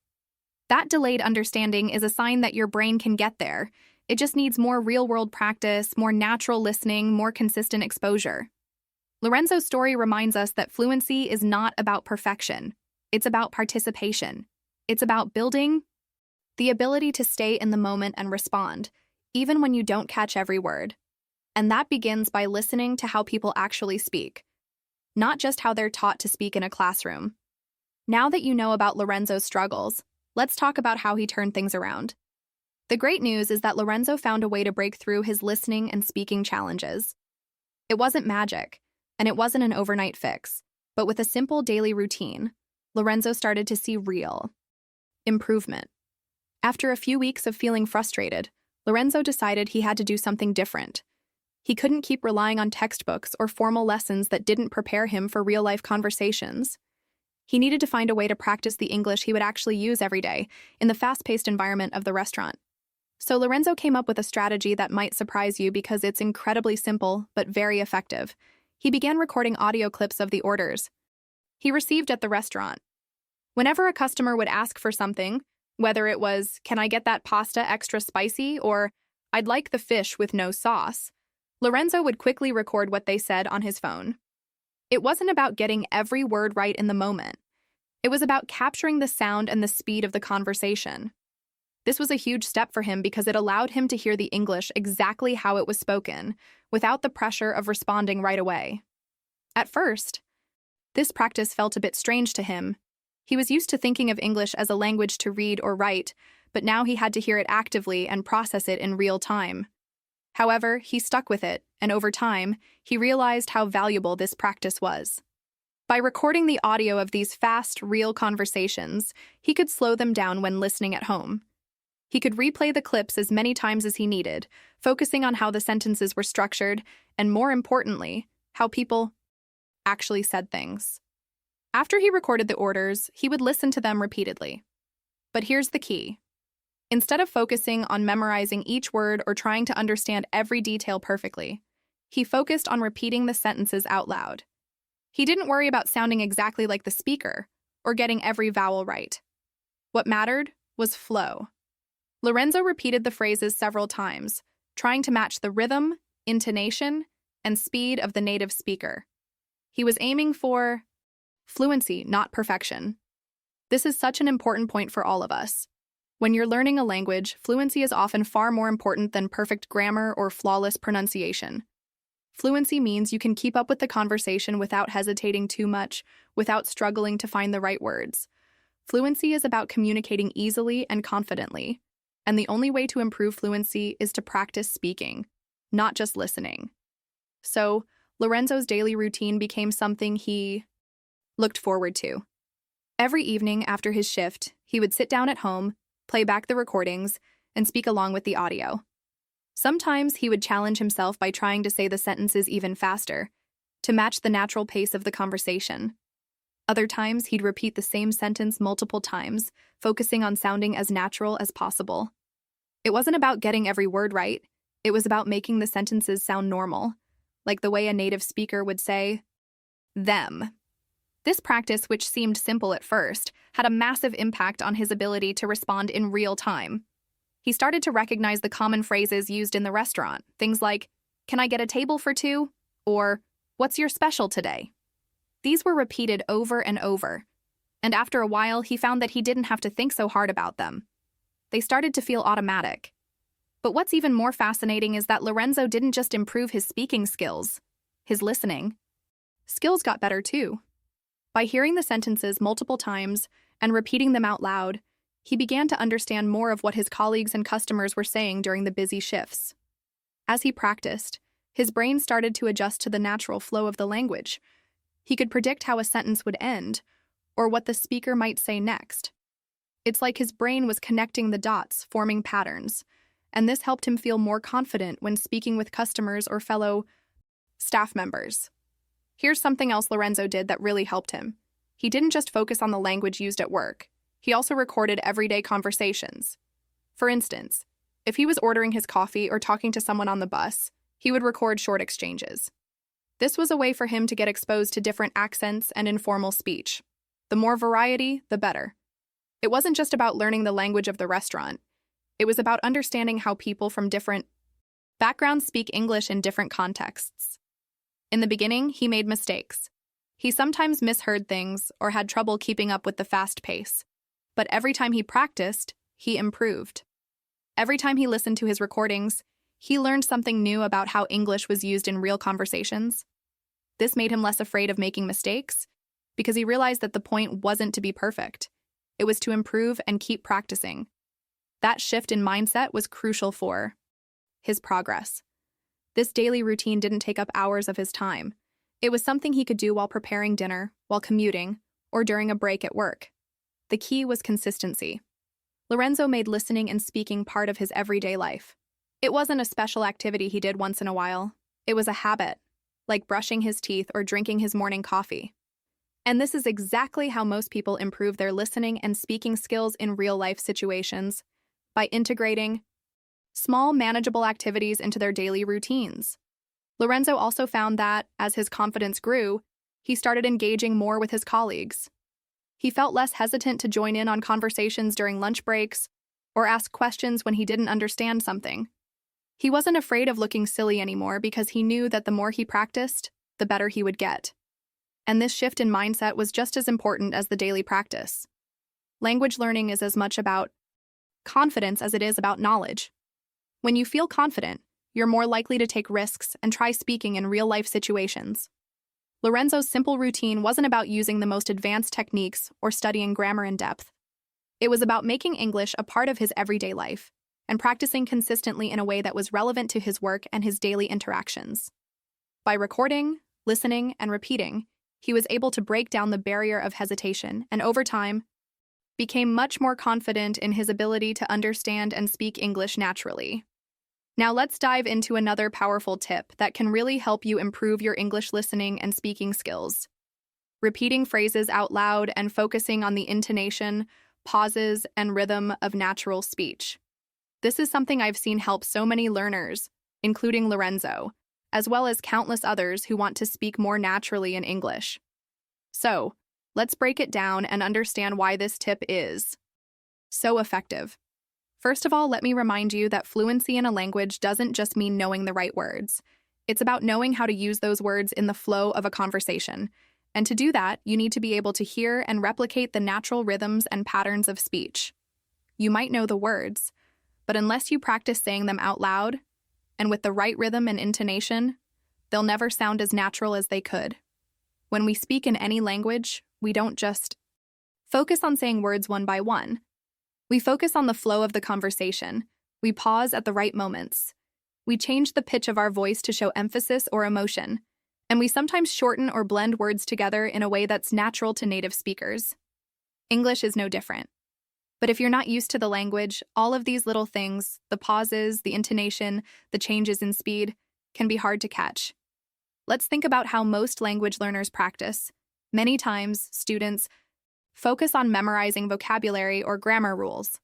That delayed understanding is a sign that your brain can get there. It just needs more real-world practice, more natural listening, more consistent exposure. Lorenzo's story reminds us that fluency is not about perfection. It's about participation. It's about building the ability to stay in the moment and respond, even when you don't catch every word. And that begins by listening to how people actually speak, not just how they're taught to speak in a classroom. Now that you know about Lorenzo's struggles, let's talk about how he turned things around. The great news is that Lorenzo found a way to break through his listening and speaking challenges. It wasn't magic, and it wasn't an overnight fix, but with a simple daily routine, Lorenzo started to see real improvement. After a few weeks of feeling frustrated, Lorenzo decided he had to do something different. He couldn't keep relying on textbooks or formal lessons that didn't prepare him for real-life conversations. He needed to find a way to practice the English he would actually use every day in the fast-paced environment of the restaurant. So Lorenzo came up with a strategy that might surprise you because it's incredibly simple but very effective. He began recording audio clips of the orders he received at the restaurant. Whenever a customer would ask for something, whether it was, "Can I get that pasta extra spicy?" or "I'd like the fish with no sauce," Lorenzo would quickly record what they said on his phone. It wasn't about getting every word right in the moment. It was about capturing the sound and the speed of the conversation. This was a huge step for him because it allowed him to hear the English exactly how it was spoken, without the pressure of responding right away. At first, this practice felt a bit strange to him. He was used to thinking of English as a language to read or write, but now he had to hear it actively and process it in real time. However, he stuck with it, and over time, he realized how valuable this practice was. By recording the audio of these fast, real conversations, he could slow them down when listening at home. He could replay the clips as many times as he needed, focusing on how the sentences were structured, and more importantly, how people actually said things. After he recorded the orders, he would listen to them repeatedly. But here's the key. Instead of focusing on memorizing each word or trying to understand every detail perfectly, he focused on repeating the sentences out loud. He didn't worry about sounding exactly like the speaker or getting every vowel right. What mattered was flow. Lorenzo repeated the phrases several times, trying to match the rhythm, intonation, and speed of the native speaker. He was aiming for fluency, not perfection. This is such an important point for all of us. When you're learning a language, fluency is often far more important than perfect grammar or flawless pronunciation. Fluency means you can keep up with the conversation without hesitating too much, without struggling to find the right words. Fluency is about communicating easily and confidently, and the only way to improve fluency is to practice speaking, not just listening. So, Lorenzo's daily routine became something he looked forward to. Every evening after his shift, he would sit down at home, play back the recordings, and speak along with the audio. Sometimes he would challenge himself by trying to say the sentences even faster, to match the natural pace of the conversation. Other times, he'd repeat the same sentence multiple times, focusing on sounding as natural as possible. It wasn't about getting every word right, it was about making the sentences sound normal, like the way a native speaker would say, them. This practice, which seemed simple at first, had a massive impact on his ability to respond in real time. He started to recognize the common phrases used in the restaurant, things like, "Can I get a table for two?" or "What's your special today?" These were repeated over and over, and after a while he found that he didn't have to think so hard about them. They started to feel automatic. But what's even more fascinating is that Lorenzo didn't just improve his speaking skills. His listening skills got better too. By hearing the sentences multiple times and repeating them out loud, he began to understand more of what his colleagues and customers were saying during the busy shifts. As he practiced, his brain started to adjust to the natural flow of the language. He could predict how a sentence would end, or what the speaker might say next. It's like his brain was connecting the dots, forming patterns, and this helped him feel more confident when speaking with customers or fellow staff members. Here's something else Lorenzo did that really helped him. He didn't just focus on the language used at work. He also recorded everyday conversations. For instance, if he was ordering his coffee or talking to someone on the bus, he would record short exchanges. This was a way for him to get exposed to different accents and informal speech. The more variety, the better. It wasn't just about learning the language of the restaurant. It was about understanding how people from different backgrounds speak English in different contexts. In the beginning, he made mistakes. He sometimes misheard things or had trouble keeping up with the fast pace. But every time he practiced, he improved. Every time he listened to his recordings, he learned something new about how English was used in real conversations. This made him less afraid of making mistakes because he realized that the point wasn't to be perfect. It was to improve and keep practicing. That shift in mindset was crucial for his progress. This daily routine didn't take up hours of his time. It was something he could do while preparing dinner, while commuting, or during a break at work. The key was consistency. Lorenzo made listening and speaking part of his everyday life. It wasn't a special activity he did once in a while. It was a habit, like brushing his teeth or drinking his morning coffee. And this is exactly how most people improve their listening and speaking skills in real-life situations, by integrating small, manageable activities into their daily routines. Lorenzo also found that, as his confidence grew, he started engaging more with his colleagues. He felt less hesitant to join in on conversations during lunch breaks or ask questions when he didn't understand something. He wasn't afraid of looking silly anymore because he knew that the more he practiced, the better he would get. And this shift in mindset was just as important as the daily practice. Language learning is as much about confidence as it is about knowledge. When you feel confident, you're more likely to take risks and try speaking in real-life situations. Lorenzo's simple routine wasn't about using the most advanced techniques or studying grammar in depth. It was about making English a part of his everyday life and practicing consistently in a way that was relevant to his work and his daily interactions. By recording, listening, and repeating, he was able to break down the barrier of hesitation and, over time, became much more confident in his ability to understand and speak English naturally. Now let's dive into another powerful tip that can really help you improve your English listening and speaking skills. Repeating phrases out loud and focusing on the intonation, pauses, and rhythm of natural speech. This is something I've seen help so many learners, including Lorenzo, as well as countless others who want to speak more naturally in English. So, let's break it down and understand why this tip is so effective. First of all, let me remind you that fluency in a language doesn't just mean knowing the right words. It's about knowing how to use those words in the flow of a conversation. And to do that, you need to be able to hear and replicate the natural rhythms and patterns of speech. You might know the words, but unless you practice saying them out loud, and with the right rhythm and intonation, they'll never sound as natural as they could. When we speak in any language, we don't just focus on saying words one by one. We focus on the flow of the conversation. We pause at the right moments. We change the pitch of our voice to show emphasis or emotion. And we sometimes shorten or blend words together in a way that's natural to native speakers. English is no different. But if you're not used to the language, all of these little things, the pauses, the intonation, the changes in speed, can be hard to catch. Let's think about how most language learners practice. Many times, students focus on memorizing vocabulary or grammar rules.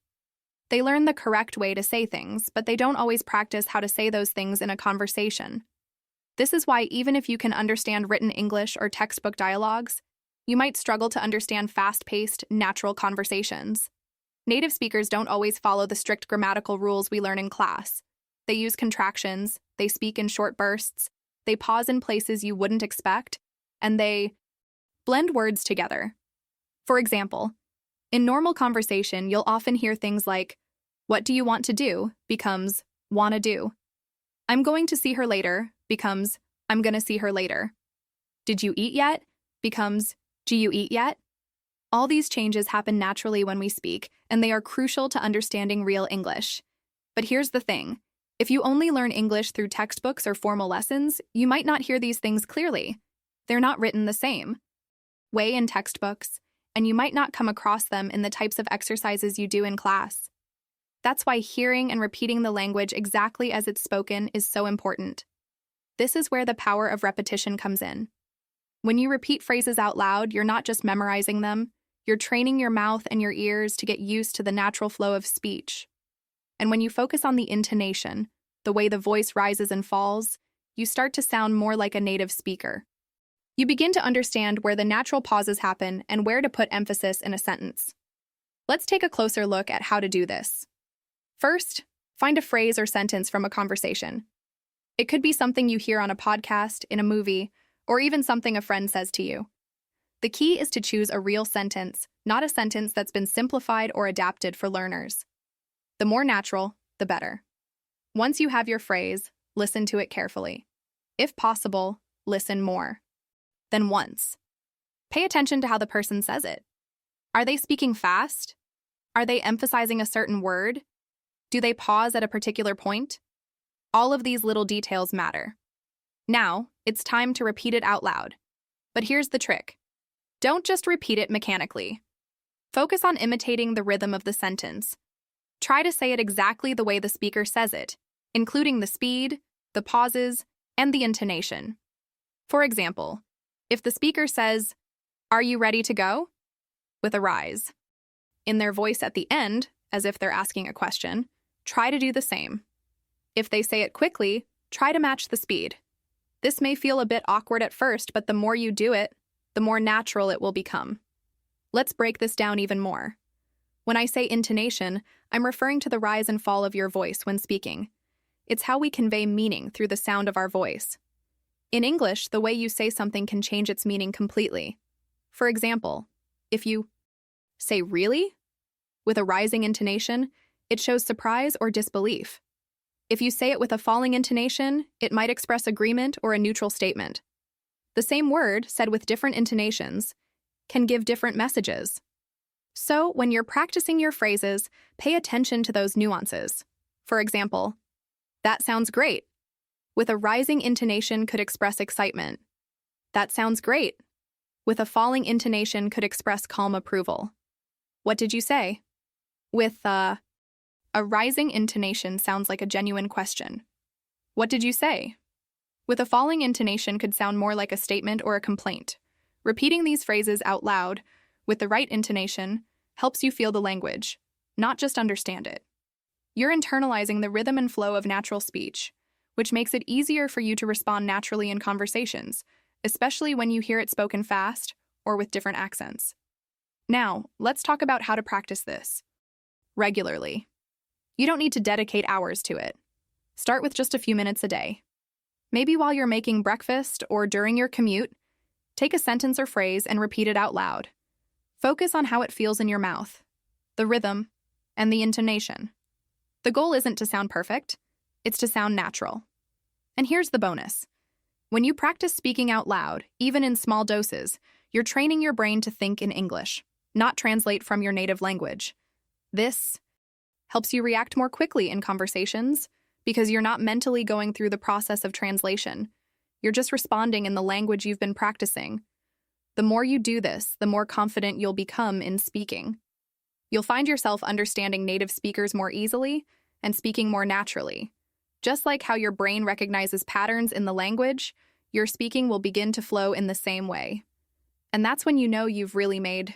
They learn the correct way to say things, but they don't always practice how to say those things in a conversation. This is why even if you can understand written English or textbook dialogues, you might struggle to understand fast-paced, natural conversations. Native speakers don't always follow the strict grammatical rules we learn in class. They use contractions, they speak in short bursts, they pause in places you wouldn't expect, and they blend words together. For example, in normal conversation, you'll often hear things like, "What do you want to do?" becomes, "wanna do." "I'm going to see her later" becomes, "I'm gonna see her later." "Did you eat yet?" becomes, "Do you eat yet?" All these changes happen naturally when we speak, and they are crucial to understanding real English. But here's the thing. If you only learn English through textbooks or formal lessons, you might not hear these things clearly. They're not written the same way in textbooks, and you might not come across them in the types of exercises you do in class. That's why hearing and repeating the language exactly as it's spoken is so important. This is where the power of repetition comes in. When you repeat phrases out loud, you're not just memorizing them, you're training your mouth and your ears to get used to the natural flow of speech. And when you focus on the intonation, the way the voice rises and falls, you start to sound more like a native speaker. You begin to understand where the natural pauses happen and where to put emphasis in a sentence. Let's take a closer look at how to do this. First, find a phrase or sentence from a conversation. It could be something you hear on a podcast, in a movie, or even something a friend says to you. The key is to choose a real sentence, not a sentence that's been simplified or adapted for learners. The more natural, the better. Once you have your phrase, listen to it carefully. If possible, listen more than once. Pay attention to how the person says it. Are they speaking fast? Are they emphasizing a certain word? Do they pause at a particular point? All of these little details matter. Now, it's time to repeat it out loud. But here's the trick. Don't just repeat it mechanically. Focus on imitating the rhythm of the sentence. Try to say it exactly the way the speaker says it, including the speed, the pauses, and the intonation. For example, if the speaker says, "Are you ready to go?" with a rise in their voice at the end, as if they're asking a question, try to do the same. If they say it quickly, try to match the speed. This may feel a bit awkward at first, but the more you do it, the more natural it will become. Let's break this down even more. When I say intonation, I'm referring to the rise and fall of your voice when speaking. It's how we convey meaning through the sound of our voice. In English, the way you say something can change its meaning completely. For example, if you say "really" with a rising intonation, it shows surprise or disbelief. If you say it with a falling intonation, it might express agreement or a neutral statement. The same word, said with different intonations, can give different messages. So, when you're practicing your phrases, pay attention to those nuances. For example, "That sounds great," with a rising intonation could express excitement. "That sounds great," with a falling intonation could express calm approval. "What did you say?" With a rising intonation sounds like a genuine question. "What did you say?" With a falling intonation could sound more like a statement or a complaint. Repeating these phrases out loud, with the right intonation, helps you feel the language, not just understand it. You're internalizing the rhythm and flow of natural speech. which makes it easier for you to respond naturally in conversations, especially when you hear it spoken fast or with different accents. Now, let's talk about how to practice this regularly. You don't need to dedicate hours to it. Start with just a few minutes a day. Maybe while you're making breakfast or during your commute, take a sentence or phrase and repeat it out loud. Focus on how it feels in your mouth, the rhythm, and the intonation. The goal isn't to sound perfect, it's to sound natural. And here's the bonus. When you practice speaking out loud, even in small doses, you're training your brain to think in English, not translate from your native language. This helps you react more quickly in conversations because you're not mentally going through the process of translation. You're just responding in the language you've been practicing. The more you do this, the more confident you'll become in speaking. You'll find yourself understanding native speakers more easily and speaking more naturally. Just like how your brain recognizes patterns in the language, your speaking will begin to flow in the same way. And that's when you know you've really made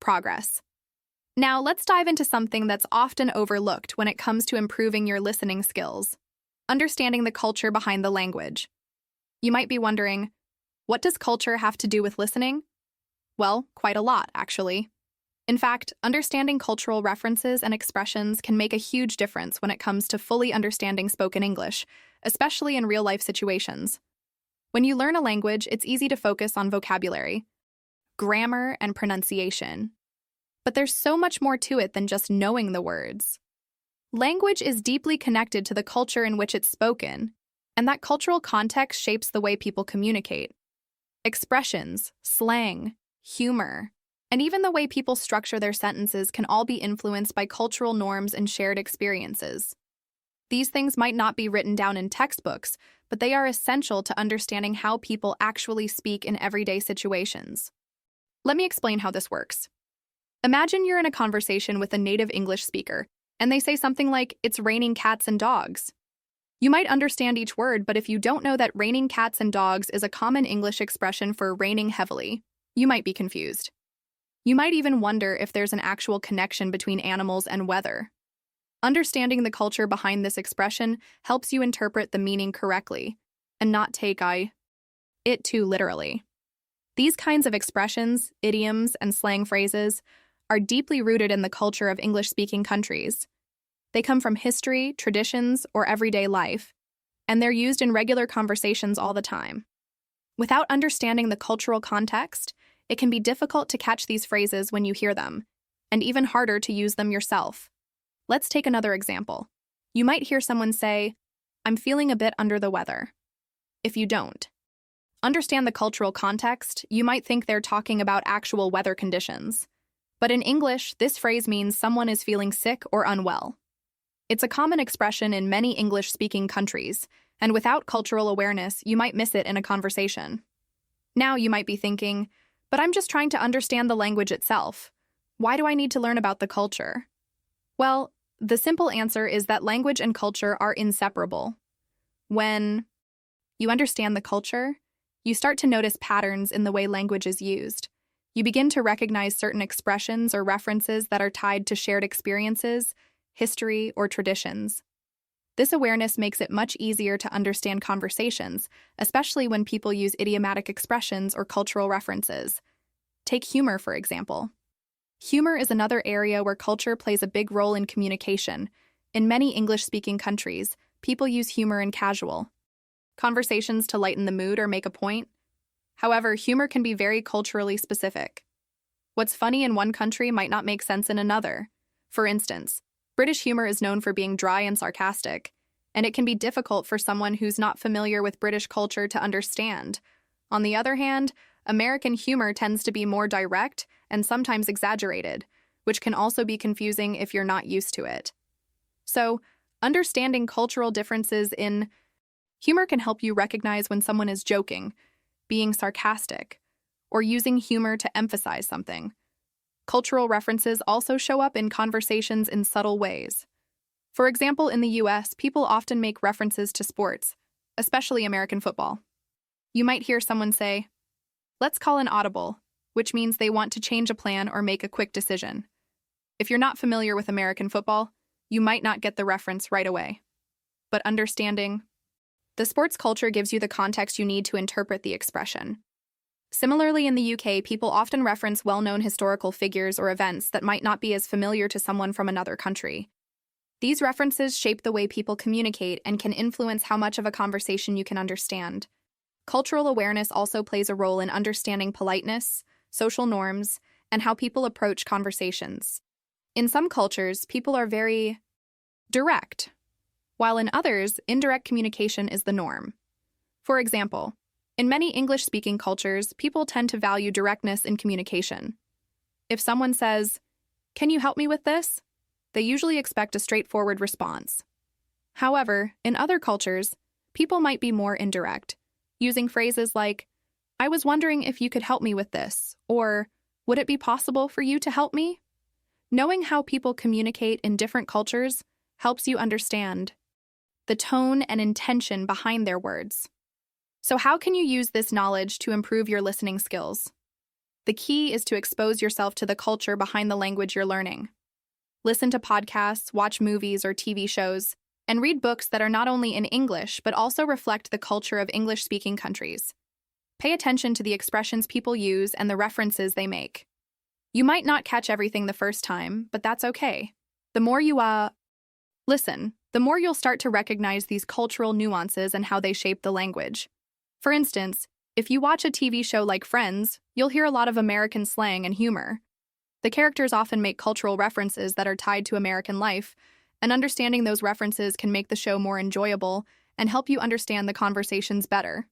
progress. Now, let's dive into something that's often overlooked when it comes to improving your listening skills: understanding the culture behind the language. You might be wondering, what does culture have to do with listening? Well, quite a lot, actually. In fact, understanding cultural references and expressions can make a huge difference when it comes to fully understanding spoken English, especially in real-life situations. When you learn a language, it's easy to focus on vocabulary, grammar, and pronunciation. But there's so much more to it than just knowing the words. Language is deeply connected to the culture in which it's spoken, and that cultural context shapes the way people communicate. Expressions, slang, humor, and even the way people structure their sentences can all be influenced by cultural norms and shared experiences. These things might not be written down in textbooks, but they are essential to understanding how people actually speak in everyday situations. Let me explain how this works. Imagine you're in a conversation with a native English speaker, and they say something like, "It's raining cats and dogs." You might understand each word, but if you don't know that raining cats and dogs is a common English expression for raining heavily, you might be confused. You might even wonder if there's an actual connection between animals and weather. Understanding the culture behind this expression helps you interpret the meaning correctly and not take it too literally. These kinds of expressions, idioms, and slang phrases are deeply rooted in the culture of English-speaking countries. They come from history, traditions, or everyday life, and they're used in regular conversations all the time. Without understanding the cultural context, it can be difficult to catch these phrases when you hear them, and even harder to use them yourself. Let's take another example. You might hear someone say, "I'm feeling a bit under the weather." If you don't understand the cultural context, you might think they're talking about actual weather conditions. But in English, this phrase means someone is feeling sick or unwell. It's a common expression in many English-speaking countries, and without cultural awareness, you might miss it in a conversation. Now you might be thinking, "But I'm just trying to understand the language itself. Why do I need to learn about the culture?" Well, the simple answer is that language and culture are inseparable. When you understand the culture, you start to notice patterns in the way language is used. You begin to recognize certain expressions or references that are tied to shared experiences, history, or traditions. This awareness makes it much easier to understand conversations, especially when people use idiomatic expressions or cultural references. Take humor, for example. Humor is another area where culture plays a big role in communication. In many English-speaking countries, people use humor in casual conversations to lighten the mood or make a point. However, humor can be very culturally specific. What's funny in one country might not make sense in another. For instance, British humor is known for being dry and sarcastic, and it can be difficult for someone who's not familiar with British culture to understand. On the other hand, American humor tends to be more direct and sometimes exaggerated, which can also be confusing if you're not used to it. So, understanding cultural differences in humor can help you recognize when someone is joking, being sarcastic, or using humor to emphasize something. Cultural references also show up in conversations in subtle ways. For example, in the US, people often make references to sports, especially American football. You might hear someone say, "Let's call an audible," which means they want to change a plan or make a quick decision. If you're not familiar with American football, you might not get the reference right away. But understanding The sports culture gives you the context you need to interpret the expression. Similarly, in the UK, people often reference well-known historical figures or events that might not be as familiar to someone from another country. These references shape the way people communicate and can influence how much of a conversation you can understand. Cultural awareness also plays a role in understanding politeness, social norms, and how people approach conversations. In some cultures, people are very direct, while in others, indirect communication is the norm. For example, in many English-speaking cultures, people tend to value directness in communication. If someone says, "Can you help me with this?" they usually expect a straightforward response. However, in other cultures, people might be more indirect, using phrases like, "I was wondering if you could help me with this," or, "Would it be possible for you to help me?" Knowing how people communicate in different cultures helps you understand the tone and intention behind their words. So how can you use this knowledge to improve your listening skills? The key is to expose yourself to the culture behind the language you're learning. Listen to podcasts, watch movies or TV shows, and read books that are not only in English but also reflect the culture of English-speaking countries. Pay attention to the expressions people use and the references they make. You might not catch everything the first time, but that's okay. The more you listen, the more you'll start to recognize these cultural nuances and how they shape the language. For instance, if you watch a TV show like Friends, you'll hear a lot of American slang and humor. The characters often make cultural references that are tied to American life, and understanding those references can make the show more enjoyable and help you understand the conversations better.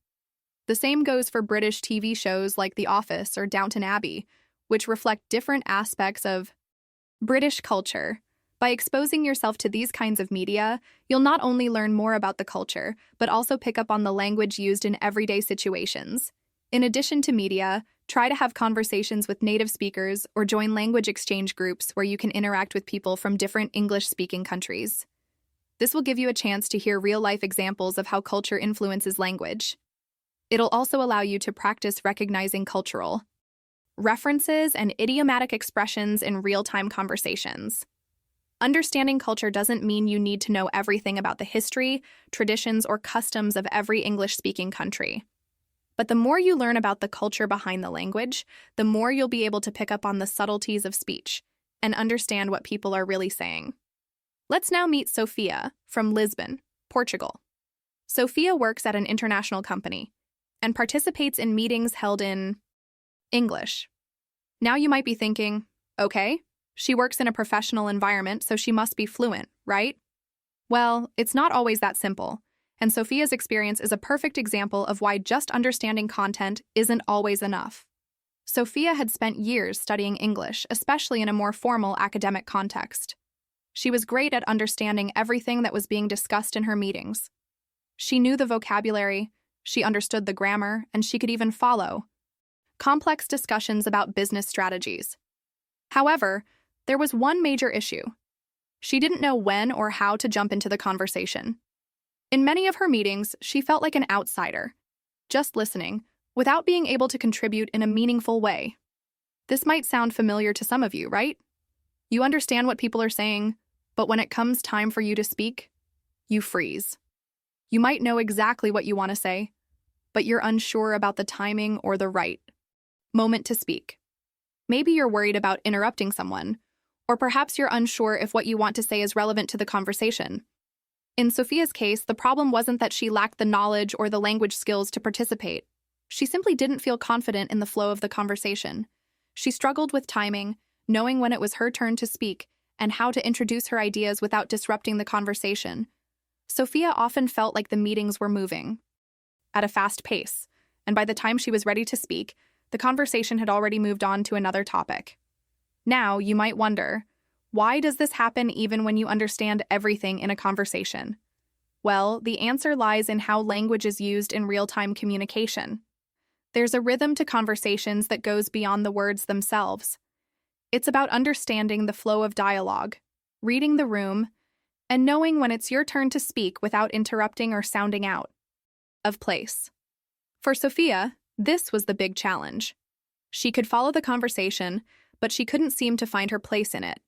The same goes for British TV shows like The Office or Downton Abbey, which reflect different aspects of British culture. By exposing yourself to these kinds of media, you'll not only learn more about the culture, but also pick up on the language used in everyday situations. In addition to media, try to have conversations with native speakers or join language exchange groups where you can interact with people from different English-speaking countries. This will give you a chance to hear real-life examples of how culture influences language. It'll also allow you to practice recognizing cultural references and idiomatic expressions in real-time conversations. Understanding culture doesn't mean you need to know everything about the history, traditions, or customs of every English-speaking country. But the more you learn about the culture behind the language, the more you'll be able to pick up on the subtleties of speech and understand what people are really saying. Let's now meet Sophia from Lisbon, Portugal. Sophia works at an international company and participates in meetings held in English. Now you might be thinking, okay, she works in a professional environment, so she must be fluent, right? Well, it's not always that simple, and Sophia's experience is a perfect example of why just understanding content isn't always enough. Sophia had spent years studying English, especially in a more formal academic context. She was great at understanding everything that was being discussed in her meetings. She knew the vocabulary, she understood the grammar, and she could even follow complex discussions about business strategies. However, there was one major issue. She didn't know when or how to jump into the conversation. In many of her meetings, she felt like an outsider, just listening, without being able to contribute in a meaningful way. This might sound familiar to some of you, right? You understand what people are saying, but when it comes time for you to speak, you freeze. You might know exactly what you want to say, but you're unsure about the timing or the right moment to speak. Maybe you're worried about interrupting someone, or perhaps you're unsure if what you want to say is relevant to the conversation. In Sophia's case, the problem wasn't that she lacked the knowledge or the language skills to participate. She simply didn't feel confident in the flow of the conversation. She struggled with timing, knowing when it was her turn to speak, and how to introduce her ideas without disrupting the conversation. Sophia often felt like the meetings were moving at a fast pace, and by the time she was ready to speak, the conversation had already moved on to another topic. Now, you might wonder, why does this happen even when you understand everything in a conversation? Well, the answer lies in how language is used in real-time communication. There's a rhythm to conversations that goes beyond the words themselves. It's about understanding the flow of dialogue, reading the room, and knowing when it's your turn to speak without interrupting or sounding out of place. For Sophia, this was the big challenge. She could follow the conversation, but she couldn't seem to find her place in it.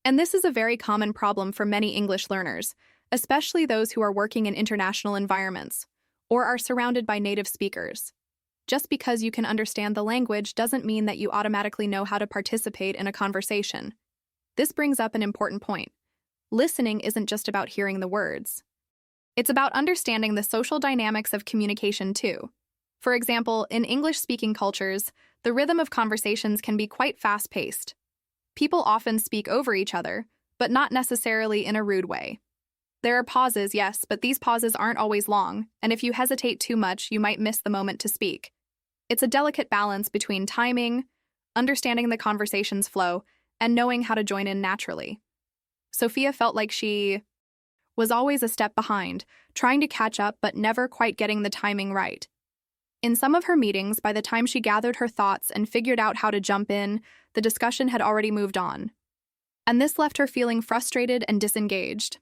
And this is a very common problem for many English learners, especially those who are working in international environments or are surrounded by native speakers. Just because you can understand the language doesn't mean that you automatically know how to participate in a conversation. This brings up an important point. Listening isn't just about hearing the words. It's about understanding the social dynamics of communication too. For example, in English-speaking cultures, the rhythm of conversations can be quite fast-paced. People often speak over each other, but not necessarily in a rude way. There are pauses, yes, but these pauses aren't always long, and if you hesitate too much, you might miss the moment to speak. It's a delicate balance between timing, understanding the conversation's flow, and knowing how to join in naturally. Sophia felt like she was always a step behind, trying to catch up but never quite getting the timing right. In some of her meetings, by the time she gathered her thoughts and figured out how to jump in, the discussion had already moved on. And this left her feeling frustrated and disengaged.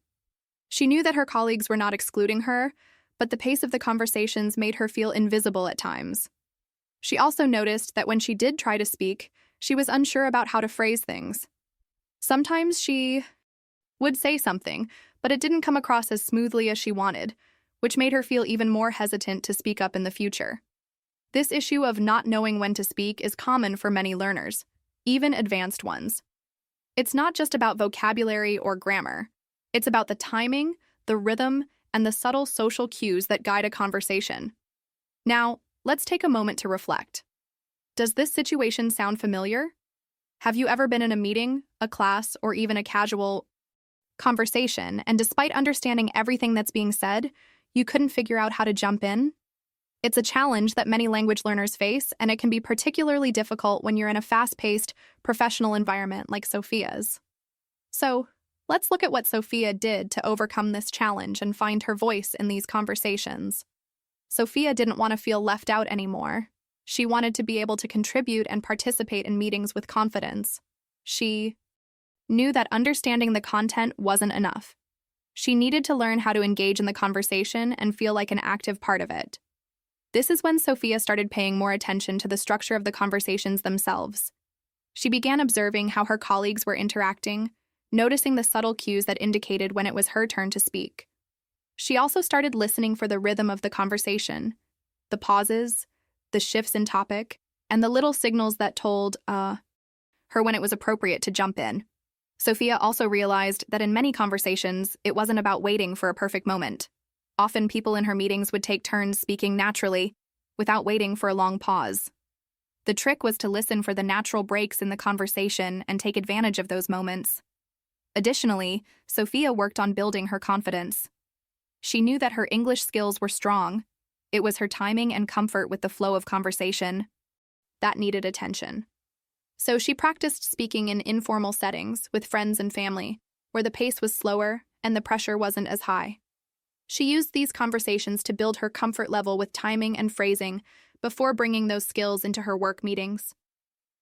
She knew that her colleagues were not excluding her, but the pace of the conversations made her feel invisible at times. She also noticed that when she did try to speak, she was unsure about how to phrase things. Sometimes she would say something, but it didn't come across as smoothly as she wanted, which made her feel even more hesitant to speak up in the future. This issue of not knowing when to speak is common for many learners, even advanced ones. It's not just about vocabulary or grammar. It's about the timing, the rhythm, and the subtle social cues that guide a conversation. Now, let's take a moment to reflect. Does this situation sound familiar? Have you ever been in a meeting, a class, or even a casual conversation, and despite understanding everything that's being said, you couldn't figure out how to jump in? It's a challenge that many language learners face, and it can be particularly difficult when you're in a fast-paced, professional environment like Sophia's. So, let's look at what Sophia did to overcome this challenge and find her voice in these conversations. Sophia didn't want to feel left out anymore. She wanted to be able to contribute and participate in meetings with confidence. She knew that understanding the content wasn't enough. She needed to learn how to engage in the conversation and feel like an active part of it. This is when Sophia started paying more attention to the structure of the conversations themselves. She began observing how her colleagues were interacting, noticing the subtle cues that indicated when it was her turn to speak. She also started listening for the rhythm of the conversation, the pauses, the shifts in topic, and the little signals that told her when it was appropriate to jump in. Sophia also realized that in many conversations, it wasn't about waiting for a perfect moment. Often people in her meetings would take turns speaking naturally, without waiting for a long pause. The trick was to listen for the natural breaks in the conversation and take advantage of those moments. Additionally, Sophia worked on building her confidence. She knew that her English skills were strong. It was her timing and comfort with the flow of conversation that needed attention. So she practiced speaking in informal settings with friends and family, where the pace was slower and the pressure wasn't as high. She used these conversations to build her comfort level with timing and phrasing before bringing those skills into her work meetings.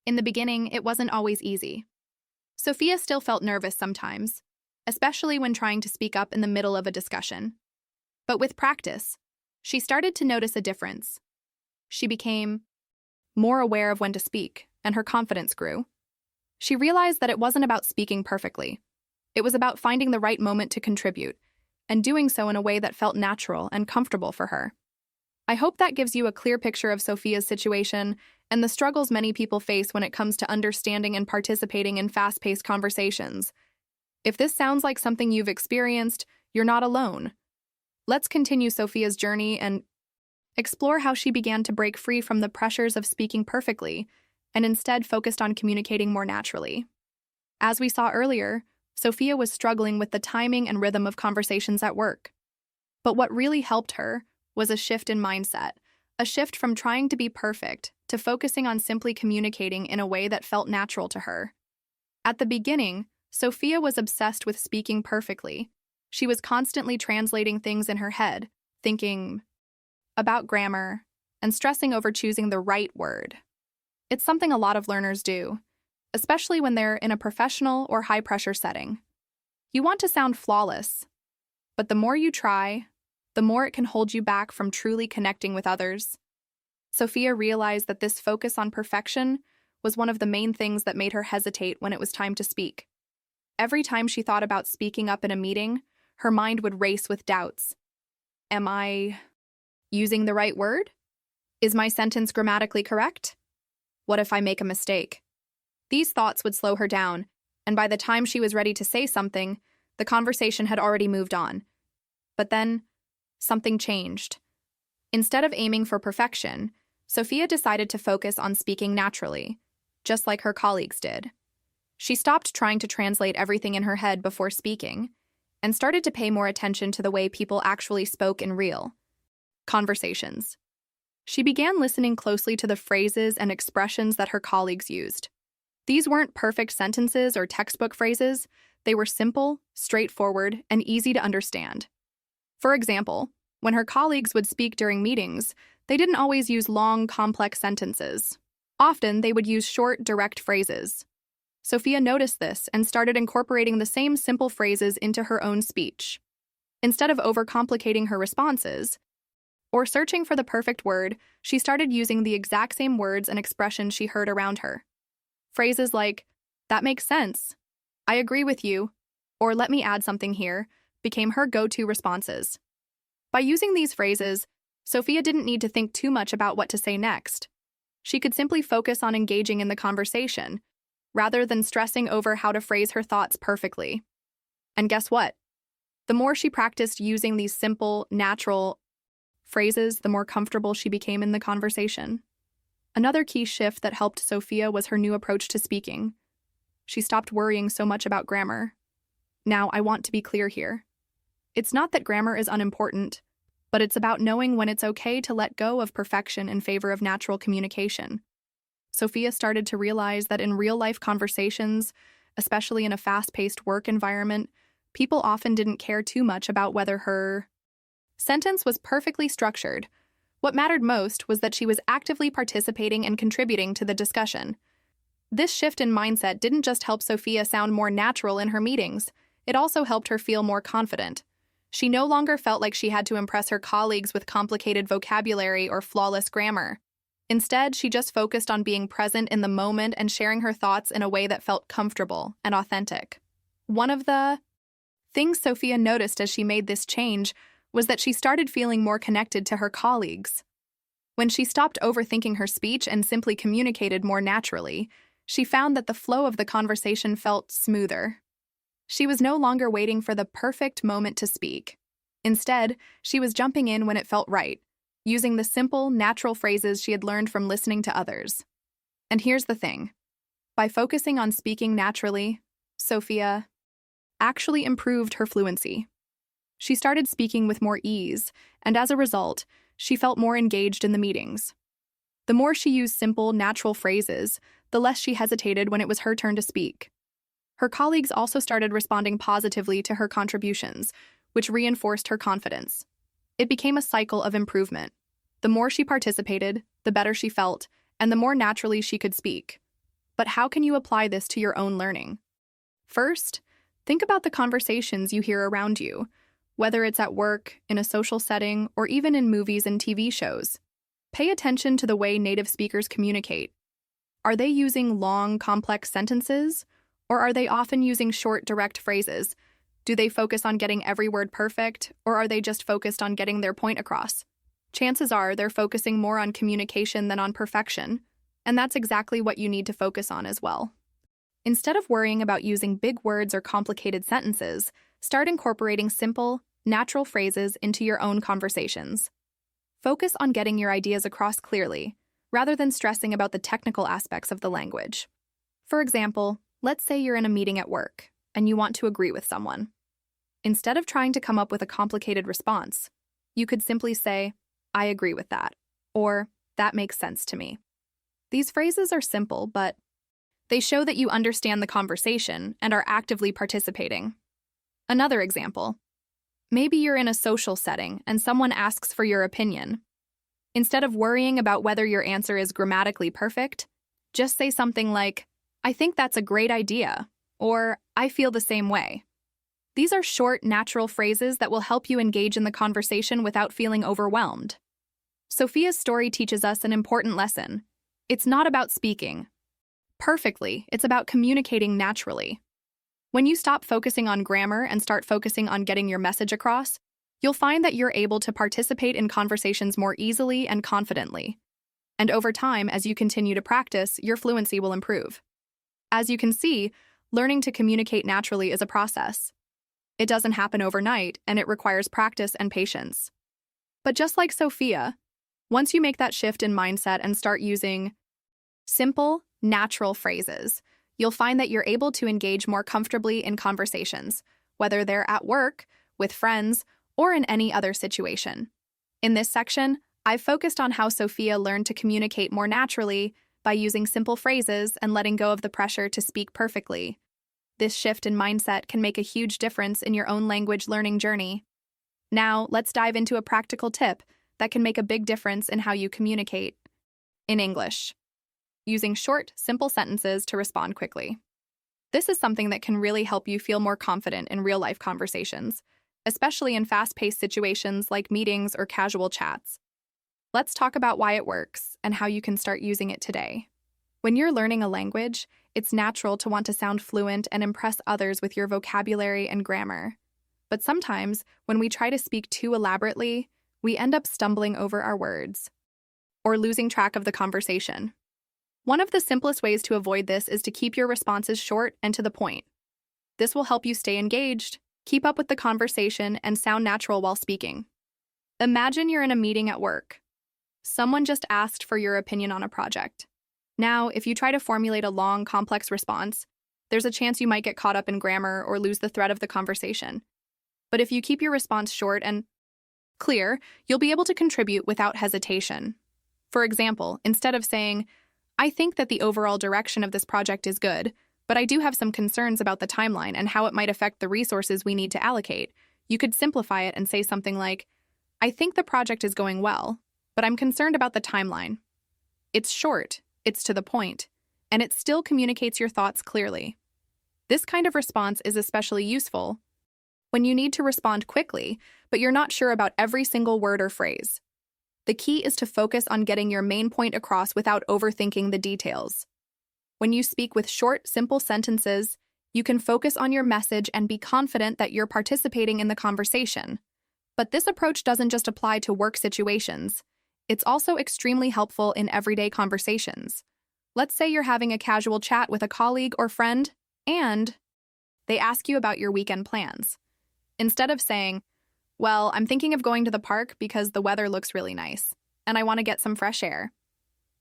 In the beginning, it wasn't always easy. Sophia still felt nervous sometimes, especially when trying to speak up in the middle of a discussion. But with practice, she started to notice a difference. She became more aware of when to speak, and her confidence grew. She realized that it wasn't about speaking perfectly. It was about finding the right moment to contribute, and doing so in a way that felt natural and comfortable for her. I hope that gives you a clear picture of Sophia's situation and the struggles many people face when it comes to understanding and participating in fast-paced conversations. If this sounds like something you've experienced, you're not alone. Let's continue Sophia's journey and explore how she began to break free from the pressures of speaking perfectly and instead focused on communicating more naturally. As we saw earlier, Sophia was struggling with the timing and rhythm of conversations at work. But what really helped her was a shift in mindset, a shift from trying to be perfect to focusing on simply communicating in a way that felt natural to her. At the beginning, Sophia was obsessed with speaking perfectly. She was constantly translating things in her head, thinking about grammar, and stressing over choosing the right word. It's something a lot of learners do, especially when they're in a professional or high-pressure setting. You want to sound flawless, but the more you try, the more it can hold you back from truly connecting with others. Sophia realized that this focus on perfection was one of the main things that made her hesitate when it was time to speak. Every time she thought about speaking up in a meeting, her mind would race with doubts. Am I using the right word? Is my sentence grammatically correct? What if I make a mistake? These thoughts would slow her down, and by the time she was ready to say something, the conversation had already moved on. But then, something changed. Instead of aiming for perfection, Sophia decided to focus on speaking naturally, just like her colleagues did. She stopped trying to translate everything in her head before speaking, and started to pay more attention to the way people actually spoke in real conversations. She began listening closely to the phrases and expressions that her colleagues used. These weren't perfect sentences or textbook phrases, they were simple, straightforward, and easy to understand. For example, when her colleagues would speak during meetings, they didn't always use long, complex sentences. Often, they would use short, direct phrases. Sophia noticed this and started incorporating the same simple phrases into her own speech. Instead of overcomplicating her responses, or searching for the perfect word, she started using the exact same words and expressions she heard around her. Phrases like, "That makes sense," "I agree with you," or "Let me add something here," became her go-to responses. By using these phrases, Sophia didn't need to think too much about what to say next. She could simply focus on engaging in the conversation, rather than stressing over how to phrase her thoughts perfectly. And guess what? The more she practiced using these simple, natural phrases, the more comfortable she became in the conversation. Another key shift that helped Sophia was her new approach to speaking. She stopped worrying so much about grammar. Now, I want to be clear here. It's not that grammar is unimportant, but it's about knowing when it's okay to let go of perfection in favor of natural communication. Sophia started to realize that in real-life conversations, especially in a fast-paced work environment, people often didn't care too much about whether her sentence was perfectly structured. What mattered most was that she was actively participating and contributing to the discussion. This shift in mindset didn't just help Sophia sound more natural in her meetings, it also helped her feel more confident. She no longer felt like she had to impress her colleagues with complicated vocabulary or flawless grammar. Instead, she just focused on being present in the moment and sharing her thoughts in a way that felt comfortable and authentic. One of the things Sophia noticed as she made this change was that she started feeling more connected to her colleagues. When she stopped overthinking her speech and simply communicated more naturally, she found that the flow of the conversation felt smoother. She was no longer waiting for the perfect moment to speak. Instead, she was jumping in when it felt right, using the simple, natural phrases she had learned from listening to others. And here's the thing. By focusing on speaking naturally, Sophia actually improved her fluency. She started speaking with more ease, and as a result, she felt more engaged in the meetings. The more she used simple, natural phrases, the less she hesitated when it was her turn to speak. Her colleagues also started responding positively to her contributions, which reinforced her confidence. It became a cycle of improvement. The more she participated, the better she felt, and the more naturally she could speak. But how can you apply this to your own learning? First, think about the conversations you hear around you, whether it's at work, in a social setting, or even in movies and TV shows. Pay attention to the way native speakers communicate. Are they using long, complex sentences? Or are they often using short, direct phrases? Do they focus on getting every word perfect, or are they just focused on getting their point across? Chances are they're focusing more on communication than on perfection, and that's exactly what you need to focus on as well. Instead of worrying about using big words or complicated sentences, start incorporating simple, natural phrases into your own conversations. Focus on getting your ideas across clearly, rather than stressing about the technical aspects of the language. For example, let's say you're in a meeting at work, and you want to agree with someone. Instead of trying to come up with a complicated response, you could simply say, "I agree with that," or "That makes sense to me." These phrases are simple, but they show that you understand the conversation and are actively participating. Another example. Maybe you're in a social setting and someone asks for your opinion. Instead of worrying about whether your answer is grammatically perfect, just say something like, "I think that's a great idea," or "I feel the same way." These are short, natural phrases that will help you engage in the conversation without feeling overwhelmed. Sophia's story teaches us an important lesson. It's not about speaking perfectly, it's about communicating naturally. When you stop focusing on grammar and start focusing on getting your message across, you'll find that you're able to participate in conversations more easily and confidently. And over time, as you continue to practice, your fluency will improve. As you can see, learning to communicate naturally is a process. It doesn't happen overnight, and it requires practice and patience. But just like Sophia, once you make that shift in mindset and start using simple, natural phrases, you'll find that you're able to engage more comfortably in conversations, whether they're at work, with friends, or in any other situation. In this section, I've focused on how Sophia learned to communicate more naturally by using simple phrases and letting go of the pressure to speak perfectly. This shift in mindset can make a huge difference in your own language learning journey. Now, let's dive into a practical tip that can make a big difference in how you communicate in English. Using short, simple sentences to respond quickly. This is something that can really help you feel more confident in real-life conversations, especially in fast-paced situations like meetings or casual chats. Let's talk about why it works and how you can start using it today. When you're learning a language, it's natural to want to sound fluent and impress others with your vocabulary and grammar. But sometimes, when we try to speak too elaborately, we end up stumbling over our words or losing track of the conversation. One of the simplest ways to avoid this is to keep your responses short and to the point. This will help you stay engaged, keep up with the conversation, and sound natural while speaking. Imagine you're in a meeting at work. Someone just asked for your opinion on a project. Now, if you try to formulate a long, complex response, there's a chance you might get caught up in grammar or lose the thread of the conversation. But if you keep your response short and clear, you'll be able to contribute without hesitation. For example, instead of saying, "I think that the overall direction of this project is good, but I do have some concerns about the timeline and how it might affect the resources we need to allocate," you could simplify it and say something like, "I think the project is going well, but I'm concerned about the timeline." It's short, it's to the point, and it still communicates your thoughts clearly. This kind of response is especially useful when you need to respond quickly, but you're not sure about every single word or phrase. The key is to focus on getting your main point across without overthinking the details. When you speak with short, simple sentences, you can focus on your message and be confident that you're participating in the conversation. But this approach doesn't just apply to work situations. It's also extremely helpful in everyday conversations. Let's say you're having a casual chat with a colleague or friend, and they ask you about your weekend plans. Instead of saying, "Well, I'm thinking of going to the park because the weather looks really nice, and I want to get some fresh air.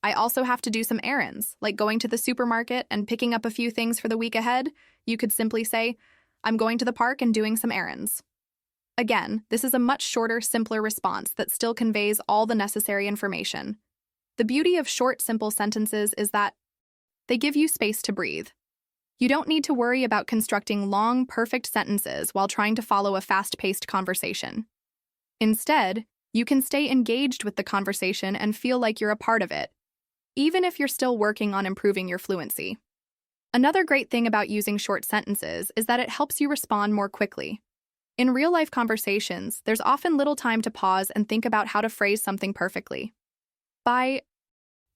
I also have to do some errands, like going to the supermarket and picking up a few things for the week ahead," you could simply say, "I'm going to the park and doing some errands." Again, this is a much shorter, simpler response that still conveys all the necessary information. The beauty of short, simple sentences is that they give you space to breathe. You don't need to worry about constructing long, perfect sentences while trying to follow a fast-paced conversation. Instead, you can stay engaged with the conversation and feel like you're a part of it, even if you're still working on improving your fluency. Another great thing about using short sentences is that it helps you respond more quickly. In real-life conversations, there's often little time to pause and think about how to phrase something perfectly. By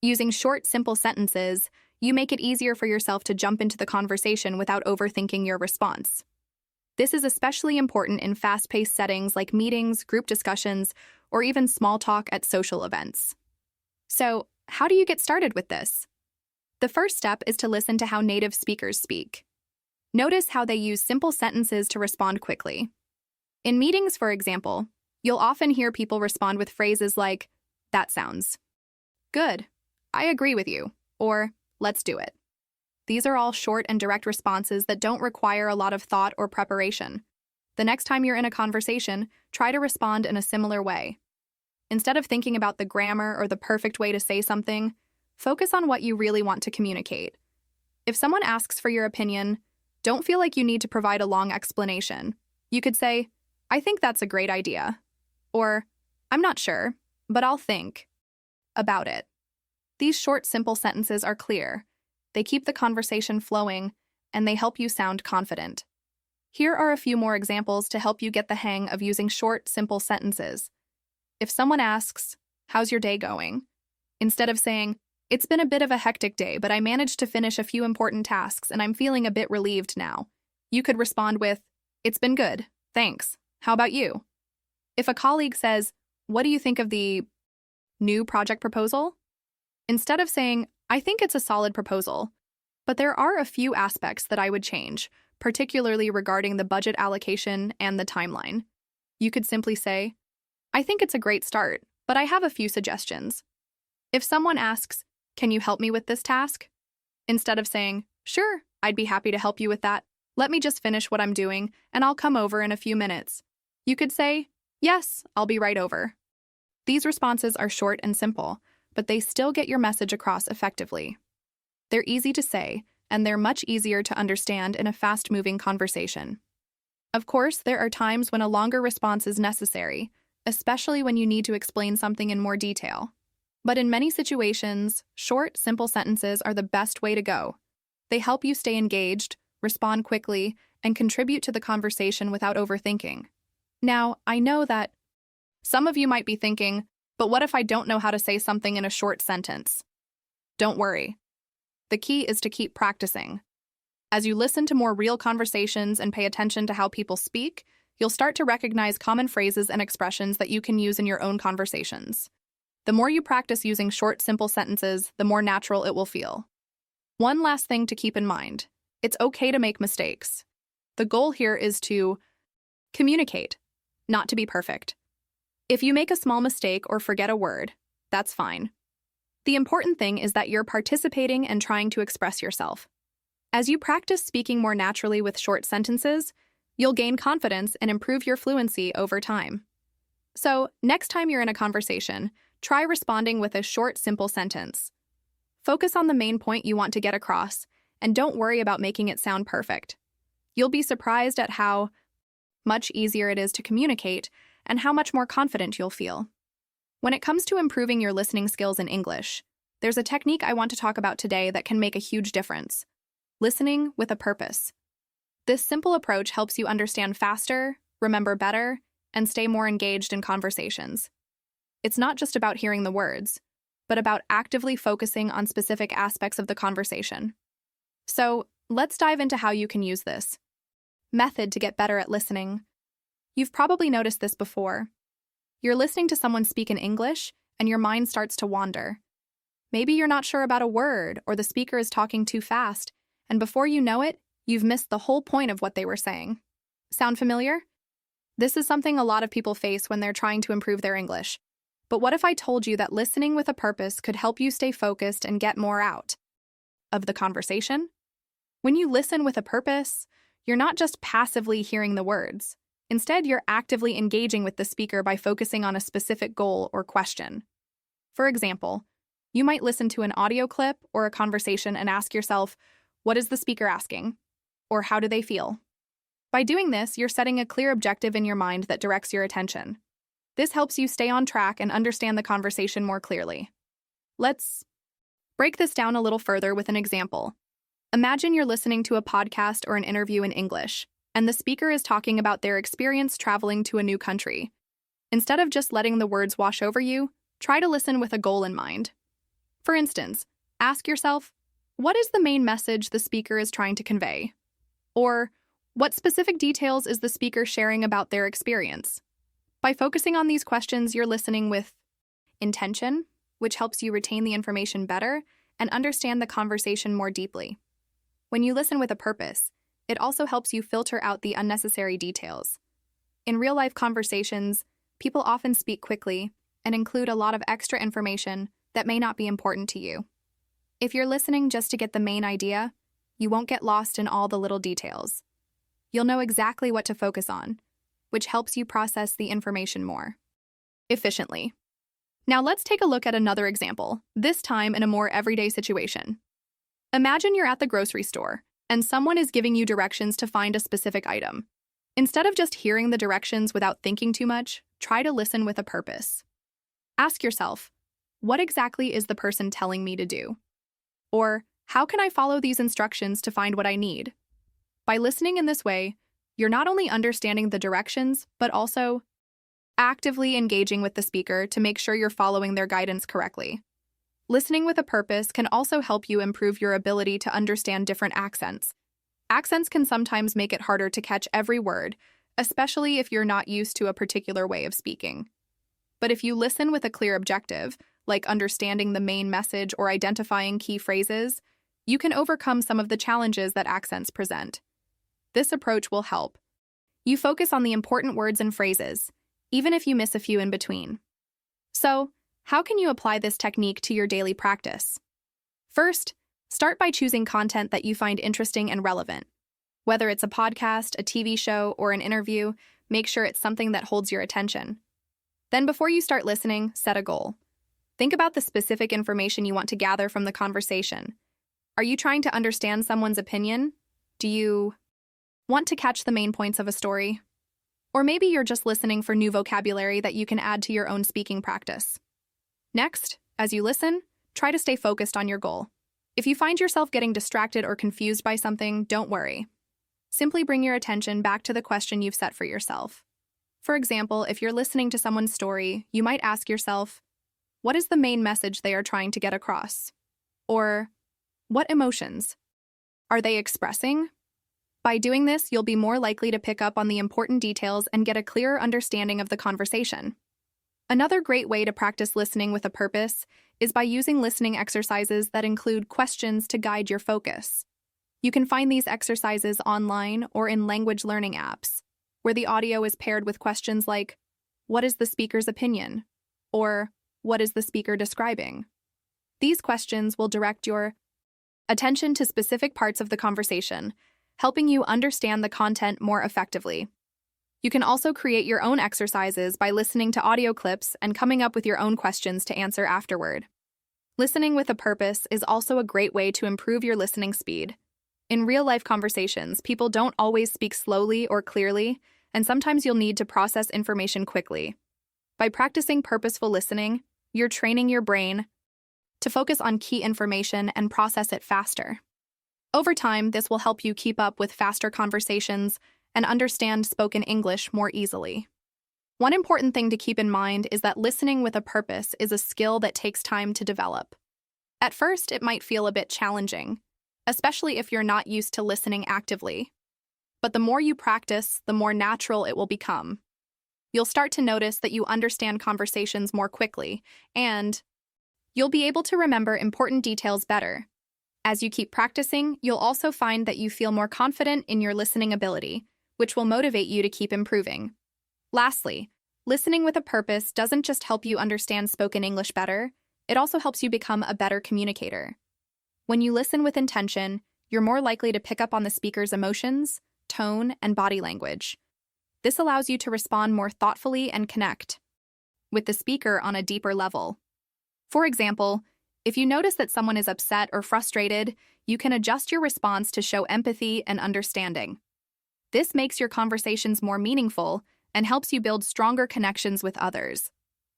using short, simple sentences, you make it easier for yourself to jump into the conversation without overthinking your response. This is especially important in fast-paced settings like meetings, group discussions, or even small talk at social events. So, how do you get started with this? The first step is to listen to how native speakers speak. Notice how they use simple sentences to respond quickly. In meetings, for example, you'll often hear people respond with phrases like, "That sounds good," "I agree with you," or "Let's do it." These are all short and direct responses that don't require a lot of thought or preparation. The next time you're in a conversation, try to respond in a similar way. Instead of thinking about the grammar or the perfect way to say something, focus on what you really want to communicate. If someone asks for your opinion, don't feel like you need to provide a long explanation. You could say, "I think that's a great idea," or "I'm not sure, but I'll think about it." These short, simple sentences are clear. They keep the conversation flowing, and they help you sound confident. Here are a few more examples to help you get the hang of using short, simple sentences. If someone asks, "How's your day going?" instead of saying, "It's been a bit of a hectic day, but I managed to finish a few important tasks and I'm feeling a bit relieved now," You could respond with, "It's been good, thanks. How about you?" If a colleague says, "What do you think of the new project proposal?" Instead of saying, "I think it's a solid proposal, but there are a few aspects that I would change, particularly regarding the budget allocation and the timeline," you could simply say, "I think it's a great start, but I have a few suggestions." If someone asks, "Can you help me with this task?" instead of saying, "Sure, I'd be happy to help you with that. Let me just finish what I'm doing, and I'll come over in a few minutes," you could say, "Yes, I'll be right over." These responses are short and simple, but they still get your message across effectively. They're easy to say, and they're much easier to understand in a fast-moving conversation. Of course, there are times when a longer response is necessary, especially when you need to explain something in more detail. But in many situations, short, simple sentences are the best way to go. They help you stay engaged, respond quickly, and contribute to the conversation without overthinking. Now, I know that some of you might be thinking, "But what if I don't know how to say something in a short sentence?" Don't worry. The key is to keep practicing. As you listen to more real conversations and pay attention to how people speak, you'll start to recognize common phrases and expressions that you can use in your own conversations. The more you practice using short, simple sentences, the more natural it will feel. One last thing to keep in mind: it's okay to make mistakes. The goal here is to communicate, not to be perfect. If you make a small mistake or forget a word, that's fine. The important thing is that you're participating and trying to express yourself. As you practice speaking more naturally with short sentences, you'll gain confidence and improve your fluency over time. So, next time you're in a conversation, try responding with a short, simple sentence. Focus on the main point you want to get across, and don't worry about making it sound perfect. You'll be surprised at how much easier it is to communicate and how much more confident you'll feel. When it comes to improving your listening skills in English, there's a technique I want to talk about today that can make a huge difference: listening with a purpose. This simple approach helps you understand faster, remember better, and stay more engaged in conversations. It's not just about hearing the words, but about actively focusing on specific aspects of the conversation. So, let's dive into how you can use this method to get better at listening. You've probably noticed this before. You're listening to someone speak in English, and your mind starts to wander. Maybe you're not sure about a word, or the speaker is talking too fast, and before you know it, you've missed the whole point of what they were saying. Sound familiar? This is something a lot of people face when they're trying to improve their English. But what if I told you that listening with a purpose could help you stay focused and get more out of the conversation? When you listen with a purpose, you're not just passively hearing the words. Instead, you're actively engaging with the speaker by focusing on a specific goal or question. For example, you might listen to an audio clip or a conversation and ask yourself, what is the speaker asking? Or how do they feel? By doing this, you're setting a clear objective in your mind that directs your attention. This helps you stay on track and understand the conversation more clearly. Let's break this down a little further with an example. Imagine you're listening to a podcast or an interview in English, and the speaker is talking about their experience traveling to a new country. Instead of just letting the words wash over you, try to listen with a goal in mind. For instance, ask yourself, what is the main message the speaker is trying to convey? Or, what specific details is the speaker sharing about their experience? By focusing on these questions, you're listening with intention, which helps you retain the information better and understand the conversation more deeply. When you listen with a purpose, it also helps you filter out the unnecessary details. In real-life conversations, people often speak quickly and include a lot of extra information that may not be important to you. If you're listening just to get the main idea, you won't get lost in all the little details. You'll know exactly what to focus on, which helps you process the information more efficiently. Now let's take a look at another example, this time in a more everyday situation. Imagine you're at the grocery store, and someone is giving you directions to find a specific item. Instead of just hearing the directions without thinking too much, try to listen with a purpose. Ask yourself, what exactly is the person telling me to do? Or, how can I follow these instructions to find what I need? By listening in this way, you're not only understanding the directions, but also actively engaging with the speaker to make sure you're following their guidance correctly. Listening with a purpose can also help you improve your ability to understand different accents. Accents can sometimes make it harder to catch every word, especially if you're not used to a particular way of speaking. But if you listen with a clear objective, like understanding the main message or identifying key phrases, you can overcome some of the challenges that accents present. This approach will help. You focus on the important words and phrases, even if you miss a few in between. So, how can you apply this technique to your daily practice? First, start by choosing content that you find interesting and relevant. Whether it's a podcast, a TV show, or an interview, make sure it's something that holds your attention. Then before you start listening, set a goal. Think about the specific information you want to gather from the conversation. Are you trying to understand someone's opinion? Do you want to catch the main points of a story? Or maybe you're just listening for new vocabulary that you can add to your own speaking practice. Next, as you listen, try to stay focused on your goal. If you find yourself getting distracted or confused by something, don't worry. Simply bring your attention back to the question you've set for yourself. For example, if you're listening to someone's story, you might ask yourself, what is the main message they are trying to get across? Or, what emotions are they expressing? By doing this, you'll be more likely to pick up on the important details and get a clearer understanding of the conversation. Another great way to practice listening with a purpose is by using listening exercises that include questions to guide your focus. You can find these exercises online or in language learning apps, where the audio is paired with questions like, what is the speaker's opinion? Or, what is the speaker describing? These questions will direct your attention to specific parts of the conversation, helping you understand the content more effectively. You can also create your own exercises by listening to audio clips and coming up with your own questions to answer afterward. Listening with a purpose is also a great way to improve your listening speed. In real-life conversations, people don't always speak slowly or clearly, and sometimes you'll need to process information quickly. By practicing purposeful listening, you're training your brain to focus on key information and process it faster. Over time, this will help you keep up with faster conversations and understand spoken English more easily. One important thing to keep in mind is that listening with a purpose is a skill that takes time to develop. At first, it might feel a bit challenging, especially if you're not used to listening actively. But the more you practice, the more natural it will become. You'll start to notice that you understand conversations more quickly, and you'll be able to remember important details better. As you keep practicing, you'll also find that you feel more confident in your listening ability, which will motivate you to keep improving. Lastly, listening with a purpose doesn't just help you understand spoken English better, it also helps you become a better communicator. When you listen with intention, you're more likely to pick up on the speaker's emotions, tone, and body language. This allows you to respond more thoughtfully and connect with the speaker on a deeper level. For example, if you notice that someone is upset or frustrated, you can adjust your response to show empathy and understanding. This makes your conversations more meaningful and helps you build stronger connections with others.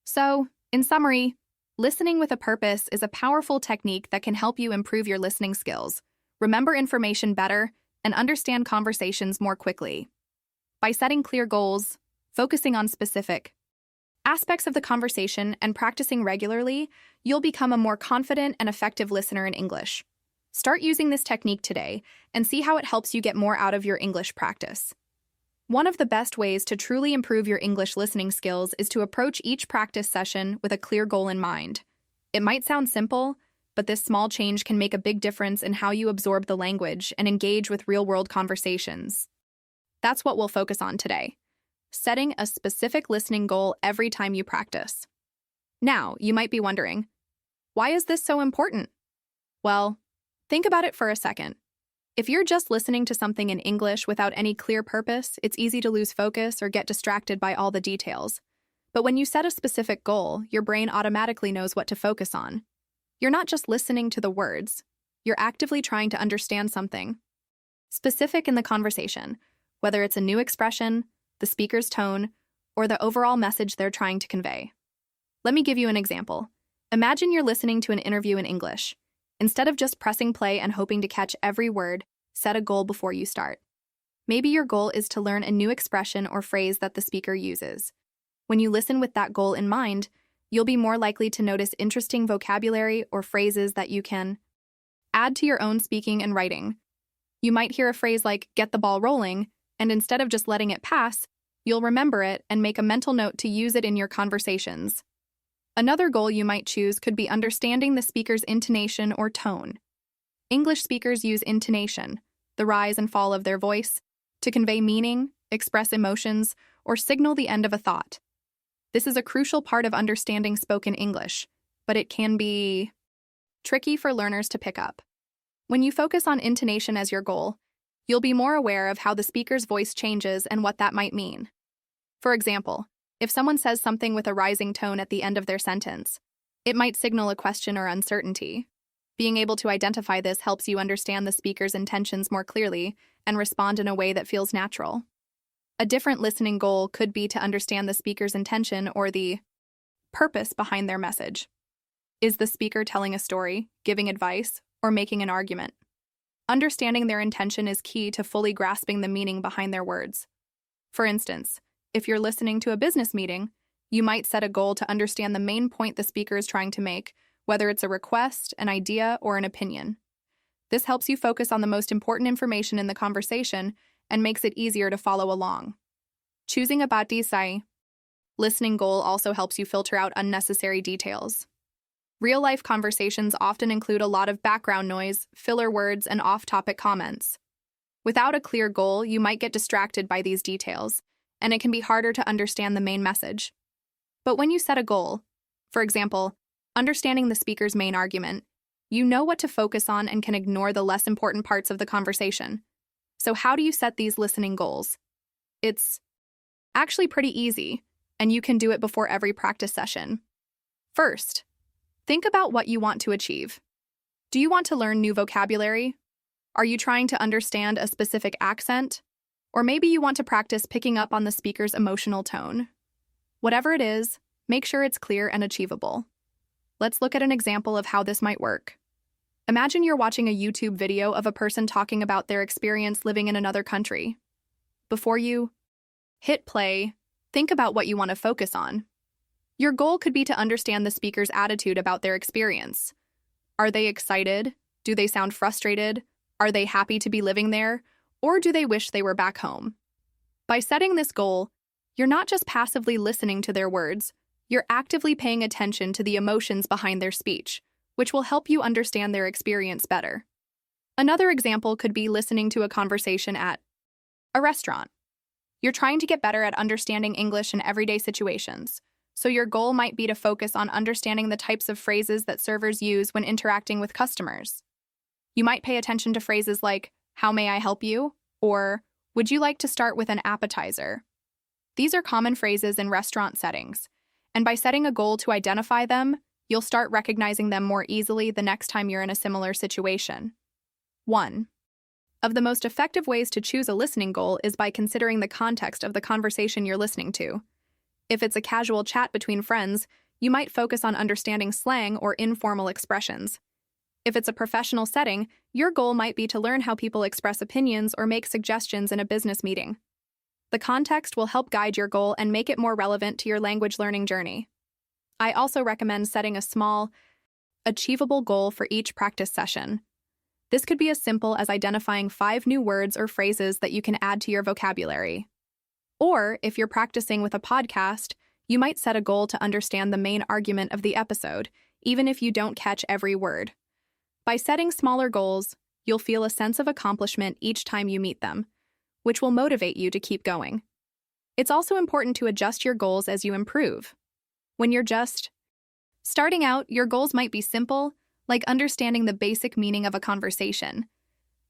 So, in summary, listening with a purpose is a powerful technique that can help you improve your listening skills, remember information better, and understand conversations more quickly. By setting clear goals, focusing on specific aspects of the conversation, and practicing regularly, you'll become a more confident and effective listener in English. Start using this technique today and see how it helps you get more out of your English practice. One of the best ways to truly improve your English listening skills is to approach each practice session with a clear goal in mind. It might sound simple, but this small change can make a big difference in how you absorb the language and engage with real-world conversations. That's what we'll focus on today: setting a specific listening goal every time you practice. Now, you might be wondering, why is this so important? Well, think about it for a second. If you're just listening to something in English without any clear purpose, it's easy to lose focus or get distracted by all the details. But when you set a specific goal, your brain automatically knows what to focus on. You're not just listening to the words, you're actively trying to understand something specific in the conversation, whether it's a new expression, the speaker's tone, or the overall message they're trying to convey. Let me give you an example. Imagine you're listening to an interview in English. Instead of just pressing play and hoping to catch every word, set a goal before you start. Maybe your goal is to learn a new expression or phrase that the speaker uses. When you listen with that goal in mind, you'll be more likely to notice interesting vocabulary or phrases that you can add to your own speaking and writing. You might hear a phrase like, get the ball rolling, and instead of just letting it pass, you'll remember it and make a mental note to use it in your conversations. Another goal you might choose could be understanding the speaker's intonation or tone. English speakers use intonation, the rise and fall of their voice, to convey meaning, express emotions, or signal the end of a thought. This is a crucial part of understanding spoken English, but it can be tricky for learners to pick up. When you focus on intonation as your goal, you'll be more aware of how the speaker's voice changes and what that might mean. For example, if someone says something with a rising tone at the end of their sentence, it might signal a question or uncertainty. Being able to identify this helps you understand the speaker's intentions more clearly and respond in a way that feels natural. A different listening goal could be to understand the speaker's intention or the purpose behind their message. Is the speaker telling a story, giving advice, or making an argument? Understanding their intention is key to fully grasping the meaning behind their words. For instance, if you're listening to a business meeting, you might set a goal to understand the main point the speaker is trying to make, whether it's a request, an idea, or an opinion. This helps you focus on the most important information in the conversation and makes it easier to follow along. Choosing a batisay listening goal also helps you filter out unnecessary details. Real-life conversations often include a lot of background noise, filler words, and off-topic comments. Without a clear goal, you might get distracted by these details, and it can be harder to understand the main message. But when you set a goal, for example, understanding the speaker's main argument, you know what to focus on and can ignore the less important parts of the conversation. So how do you set these listening goals? It's actually pretty easy, and you can do it before every practice session. First, think about what you want to achieve. Do you want to learn new vocabulary? Are you trying to understand a specific accent? Or maybe you want to practice picking up on the speaker's emotional tone. Whatever it is, make sure it's clear and achievable. Let's look at an example of how this might work. Imagine you're watching a YouTube video of a person talking about their experience living in another country. Before you hit play, think about what you want to focus on. Your goal could be to understand the speaker's attitude about their experience. Are they excited? Do they sound frustrated? Are they happy to be living there? Or do they wish they were back home? By setting this goal, you're not just passively listening to their words, you're actively paying attention to the emotions behind their speech, which will help you understand their experience better. Another example could be listening to a conversation at a restaurant. You're trying to get better at understanding English in everyday situations, so your goal might be to focus on understanding the types of phrases that servers use when interacting with customers. You might pay attention to phrases like, "How may I help you?" or "Would you like to start with an appetizer?" These are common phrases in restaurant settings, and by setting a goal to identify them, you'll start recognizing them more easily the next time you're in a similar situation. 1. Of the most effective ways to choose a listening goal is by considering the context of the conversation you're listening to. If it's a casual chat between friends, you might focus on understanding slang or informal expressions. If it's a professional setting, your goal might be to learn how people express opinions or make suggestions in a business meeting. The context will help guide your goal and make it more relevant to your language learning journey. I also recommend setting a small, achievable goal for each practice session. This could be as simple as identifying 5 new words or phrases that you can add to your vocabulary. Or, if you're practicing with a podcast, you might set a goal to understand the main argument of the episode, even if you don't catch every word. By setting smaller goals, you'll feel a sense of accomplishment each time you meet them, which will motivate you to keep going. It's also important to adjust your goals as you improve. When you're just starting out, your goals might be simple, like understanding the basic meaning of a conversation.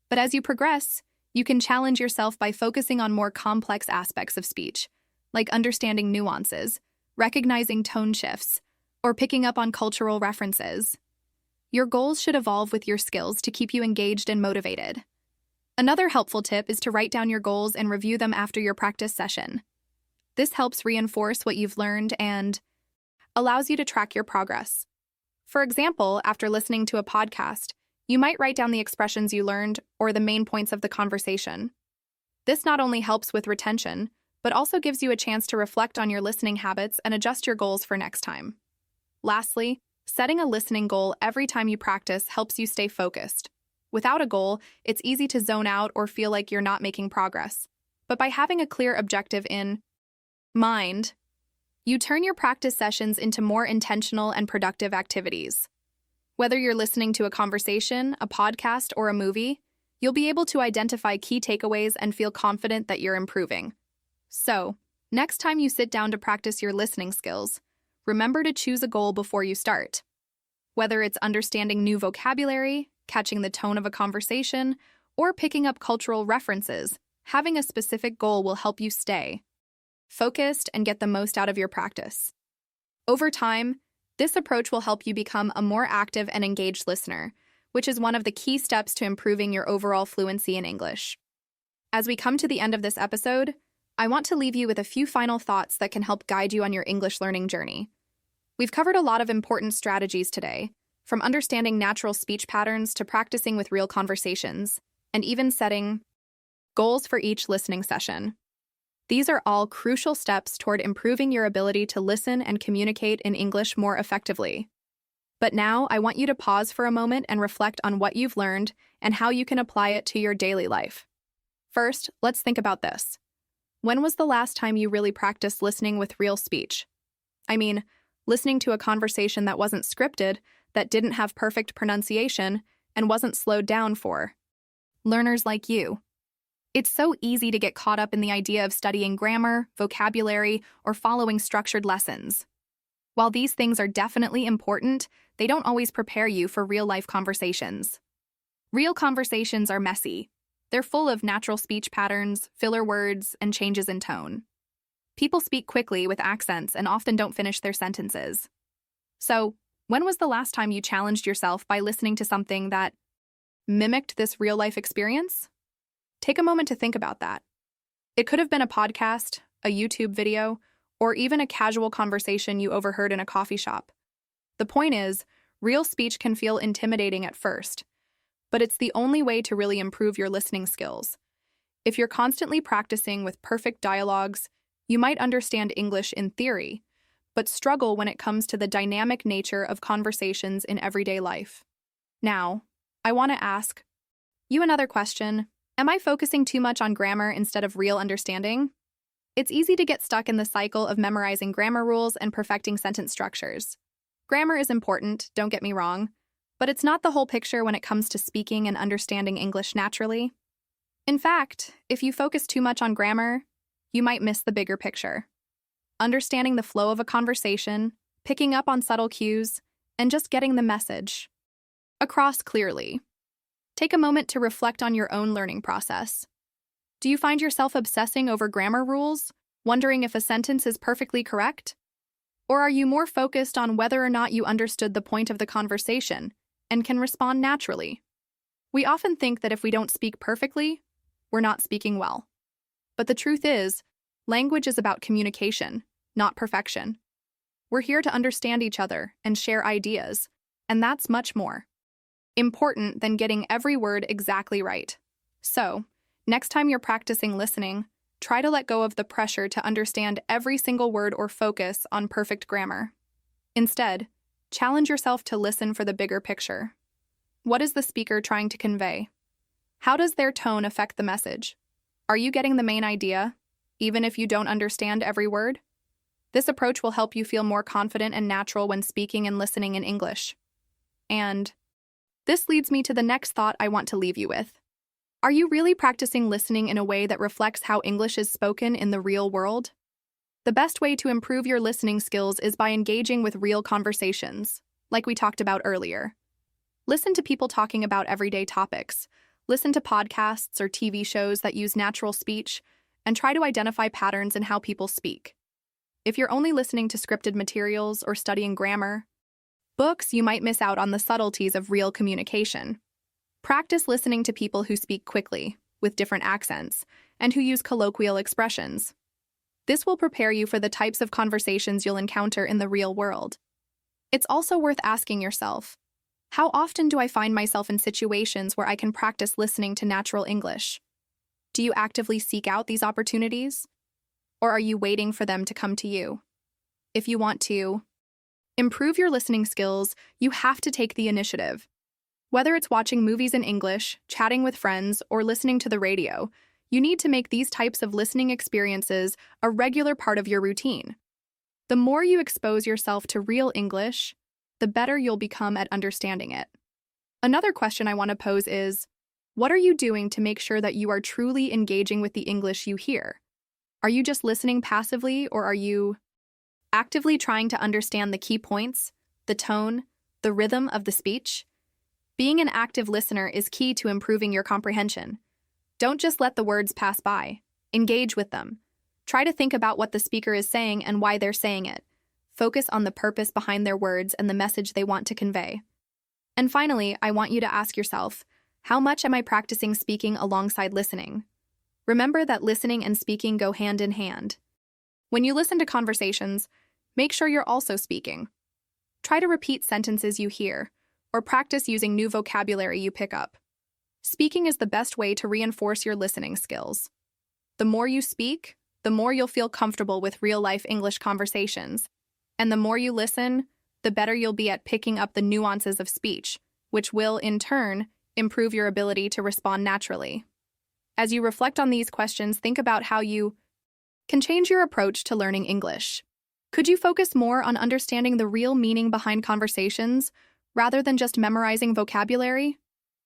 But as you progress, you can challenge yourself by focusing on more complex aspects of speech, like understanding nuances, recognizing tone shifts, or picking up on cultural references. Your goals should evolve with your skills to keep you engaged and motivated. Another helpful tip is to write down your goals and review them after your practice session. This helps reinforce what you've learned and allows you to track your progress. For example, after listening to a podcast, you might write down the expressions you learned or the main points of the conversation. This not only helps with retention, but also gives you a chance to reflect on your listening habits and adjust your goals for next time. Lastly, setting a listening goal every time you practice helps you stay focused. Without a goal, it's easy to zone out or feel like you're not making progress. But by having a clear objective in mind, you turn your practice sessions into more intentional and productive activities. Whether you're listening to a conversation, a podcast, or a movie, you'll be able to identify key takeaways and feel confident that you're improving. So, next time you sit down to practice your listening skills, remember to choose a goal before you start. Whether it's understanding new vocabulary, catching the tone of a conversation, or picking up cultural references, having a specific goal will help you stay focused and get the most out of your practice. Over time, this approach will help you become a more active and engaged listener, which is one of the key steps to improving your overall fluency in English. As we come to the end of this episode, I want to leave you with a few final thoughts that can help guide you on your English learning journey. We've covered a lot of important strategies today, from understanding natural speech patterns to practicing with real conversations, and even setting goals for each listening session. These are all crucial steps toward improving your ability to listen and communicate in English more effectively. But now I want you to pause for a moment and reflect on what you've learned and how you can apply it to your daily life. First, let's think about this. When was the last time you really practiced listening with real speech? I mean, listening to a conversation that wasn't scripted, that didn't have perfect pronunciation, and wasn't slowed down for learners like you. It's so easy to get caught up in the idea of studying grammar, vocabulary, or following structured lessons. While these things are definitely important, they don't always prepare you for real-life conversations. Real conversations are messy. They're full of natural speech patterns, filler words, and changes in tone. People speak quickly with accents and often don't finish their sentences. So, when was the last time you challenged yourself by listening to something that mimicked this real-life experience? Take a moment to think about that. It could have been a podcast, a YouTube video, or even a casual conversation you overheard in a coffee shop. The point is, real speech can feel intimidating at first, but it's the only way to really improve your listening skills. If you're constantly practicing with perfect dialogues, you might understand English in theory, but struggle when it comes to the dynamic nature of conversations in everyday life. Now, I want to ask you another question. Am I focusing too much on grammar instead of real understanding? It's easy to get stuck in the cycle of memorizing grammar rules and perfecting sentence structures. Grammar is important, don't get me wrong, but it's not the whole picture when it comes to speaking and understanding English naturally. In fact, if you focus too much on grammar, you might miss the bigger picture. Understanding the flow of a conversation, picking up on subtle cues, and just getting the message across clearly. Take a moment to reflect on your own learning process. Do you find yourself obsessing over grammar rules, wondering if a sentence is perfectly correct? Or are you more focused on whether or not you understood the point of the conversation and can respond naturally? We often think that if we don't speak perfectly, we're not speaking well. But the truth is, language is about communication, not perfection. We're here to understand each other and share ideas, and that's much more important than getting every word exactly right. So, next time you're practicing listening, try to let go of the pressure to understand every single word or focus on perfect grammar. Instead, challenge yourself to listen for the bigger picture. What is the speaker trying to convey? How does their tone affect the message? Are you getting the main idea, even if you don't understand every word? This approach will help you feel more confident and natural when speaking and listening in English. And this leads me to the next thought I want to leave you with. Are you really practicing listening in a way that reflects how English is spoken in the real world? The best way to improve your listening skills is by engaging with real conversations, like we talked about earlier. Listen to people talking about everyday topics. Listen to podcasts or TV shows that use natural speech, and try to identify patterns in how people speak. If you're only listening to scripted materials or studying grammar, books, you might miss out on the subtleties of real communication. Practice listening to people who speak quickly, with different accents, and who use colloquial expressions. This will prepare you for the types of conversations you'll encounter in the real world. It's also worth asking yourself, how often do I find myself in situations where I can practice listening to natural English? Do you actively seek out these opportunities? Or are you waiting for them to come to you? If you want to improve your listening skills, you have to take the initiative. Whether it's watching movies in English, chatting with friends, or listening to the radio, you need to make these types of listening experiences a regular part of your routine. The more you expose yourself to real English, the better you'll become at understanding it. Another question I want to pose is, what are you doing to make sure that you are truly engaging with the English you hear? Are you just listening passively, or are you actively trying to understand the key points, the tone, the rhythm of the speech? Being an active listener is key to improving your comprehension. Don't just let the words pass by. Engage with them. Try to think about what the speaker is saying and why they're saying it. Focus on the purpose behind their words and the message they want to convey. And finally, I want you to ask yourself, how much am I practicing speaking alongside listening? Remember that listening and speaking go hand in hand. When you listen to conversations, make sure you're also speaking. Try to repeat sentences you hear, or practice using new vocabulary you pick up. Speaking is the best way to reinforce your listening skills. The more you speak, the more you'll feel comfortable with real-life English conversations. And the more you listen, the better you'll be at picking up the nuances of speech, which will, in turn, improve your ability to respond naturally. As you reflect on these questions, think about how you can change your approach to learning English. Could you focus more on understanding the real meaning behind conversations, rather than just memorizing vocabulary?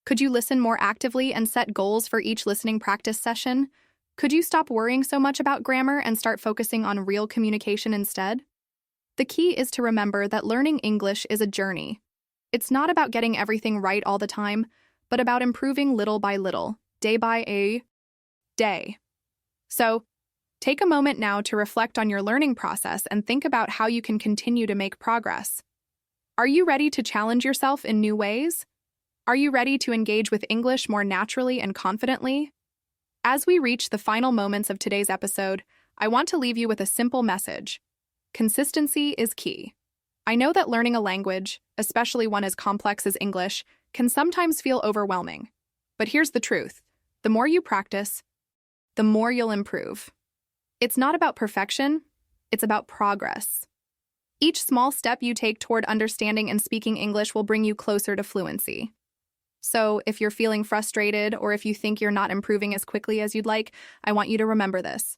Could you listen more actively and set goals for each listening practice session? Could you stop worrying so much about grammar and start focusing on real communication instead? The key is to remember that learning English is a journey. It's not about getting everything right all the time, but about improving little by little, day by day. So, take a moment now to reflect on your learning process and think about how you can continue to make progress. Are you ready to challenge yourself in new ways? Are you ready to engage with English more naturally and confidently? As we reach the final moments of today's episode, I want to leave you with a simple message. Consistency is key. I know that learning a language, especially one as complex as English, can sometimes feel overwhelming. But here's the truth. The more you practice, the more you'll improve. It's not about perfection, it's about progress. Each small step you take toward understanding and speaking English will bring you closer to fluency. So, if you're feeling frustrated or if you think you're not improving as quickly as you'd like, I want you to remember this.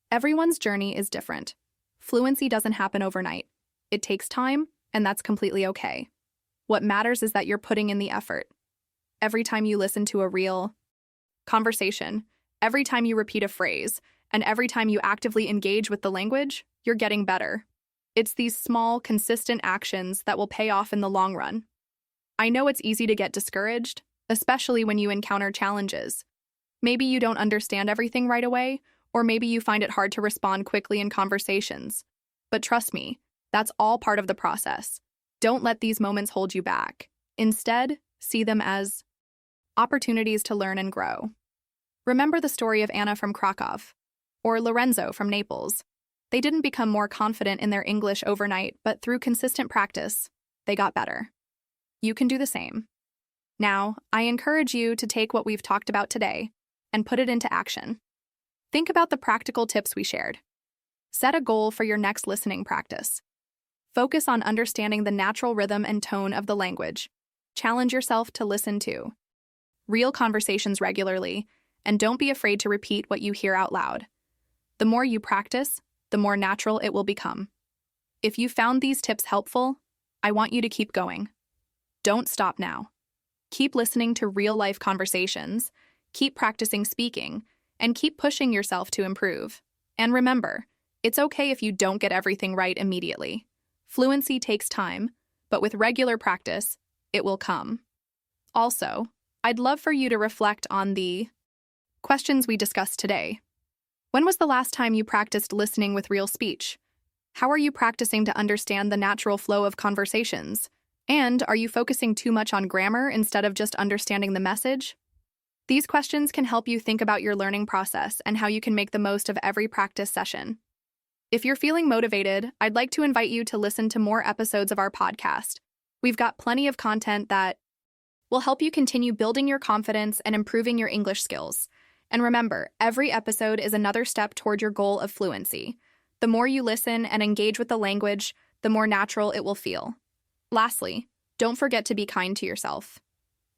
Everyone's journey is different. Fluency doesn't happen overnight. It takes time, and that's completely okay. What matters is that you're putting in the effort. Every time you listen to a real conversation, every time you repeat a phrase, and every time you actively engage with the language, you're getting better. It's these small, consistent actions that will pay off in the long run. I know it's easy to get discouraged, especially when you encounter challenges. Maybe you don't understand everything right away, or maybe you find it hard to respond quickly in conversations. But trust me, that's all part of the process. Don't let these moments hold you back. Instead, see them as opportunities to learn and grow. Remember the story of Anna from Krakow, or Lorenzo from Naples. They didn't become more confident in their English overnight, but through consistent practice, they got better. You can do the same. Now, I encourage you to take what we've talked about today and put it into action. Think about the practical tips we shared. Set a goal for your next listening practice. Focus on understanding the natural rhythm and tone of the language. Challenge yourself to listen to real conversations regularly, and don't be afraid to repeat what you hear out loud. The more you practice, the more natural it will become. If you found these tips helpful, I want you to keep going. Don't stop now. Keep listening to real-life conversations, keep practicing speaking, and keep pushing yourself to improve. And remember, it's okay if you don't get everything right immediately. Fluency takes time, but with regular practice, it will come. Also, I'd love for you to reflect on the questions we discussed today. When was the last time you practiced listening with real speech? How are you practicing to understand the natural flow of conversations? And are you focusing too much on grammar instead of just understanding the message? These questions can help you think about your learning process and how you can make the most of every practice session. If you're feeling motivated, I'd like to invite you to listen to more episodes of our podcast. We've got plenty of content that will help you continue building your confidence and improving your English skills. And remember, every episode is another step toward your goal of fluency. The more you listen and engage with the language, the more natural it will feel. Lastly, don't forget to be kind to yourself.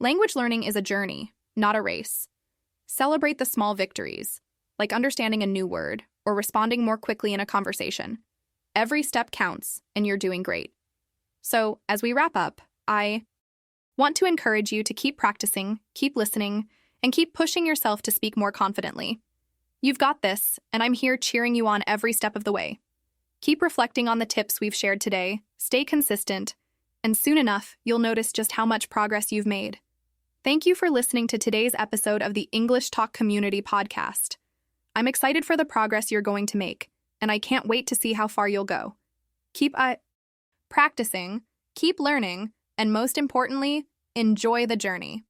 Language learning is a journey, not a race. Celebrate the small victories, like understanding a new word or responding more quickly in a conversation. Every step counts, and you're doing great. So, as we wrap up, I want to encourage you to keep practicing, keep listening, and keep pushing yourself to speak more confidently. You've got this, and I'm here cheering you on every step of the way. Keep reflecting on the tips we've shared today, stay consistent, and soon enough, you'll notice just how much progress you've made. Thank you for listening to today's episode of the English Talk Community podcast. I'm excited for the progress you're going to make, and I can't wait to see how far you'll go. Keep practicing, keep learning, and most importantly, enjoy the journey.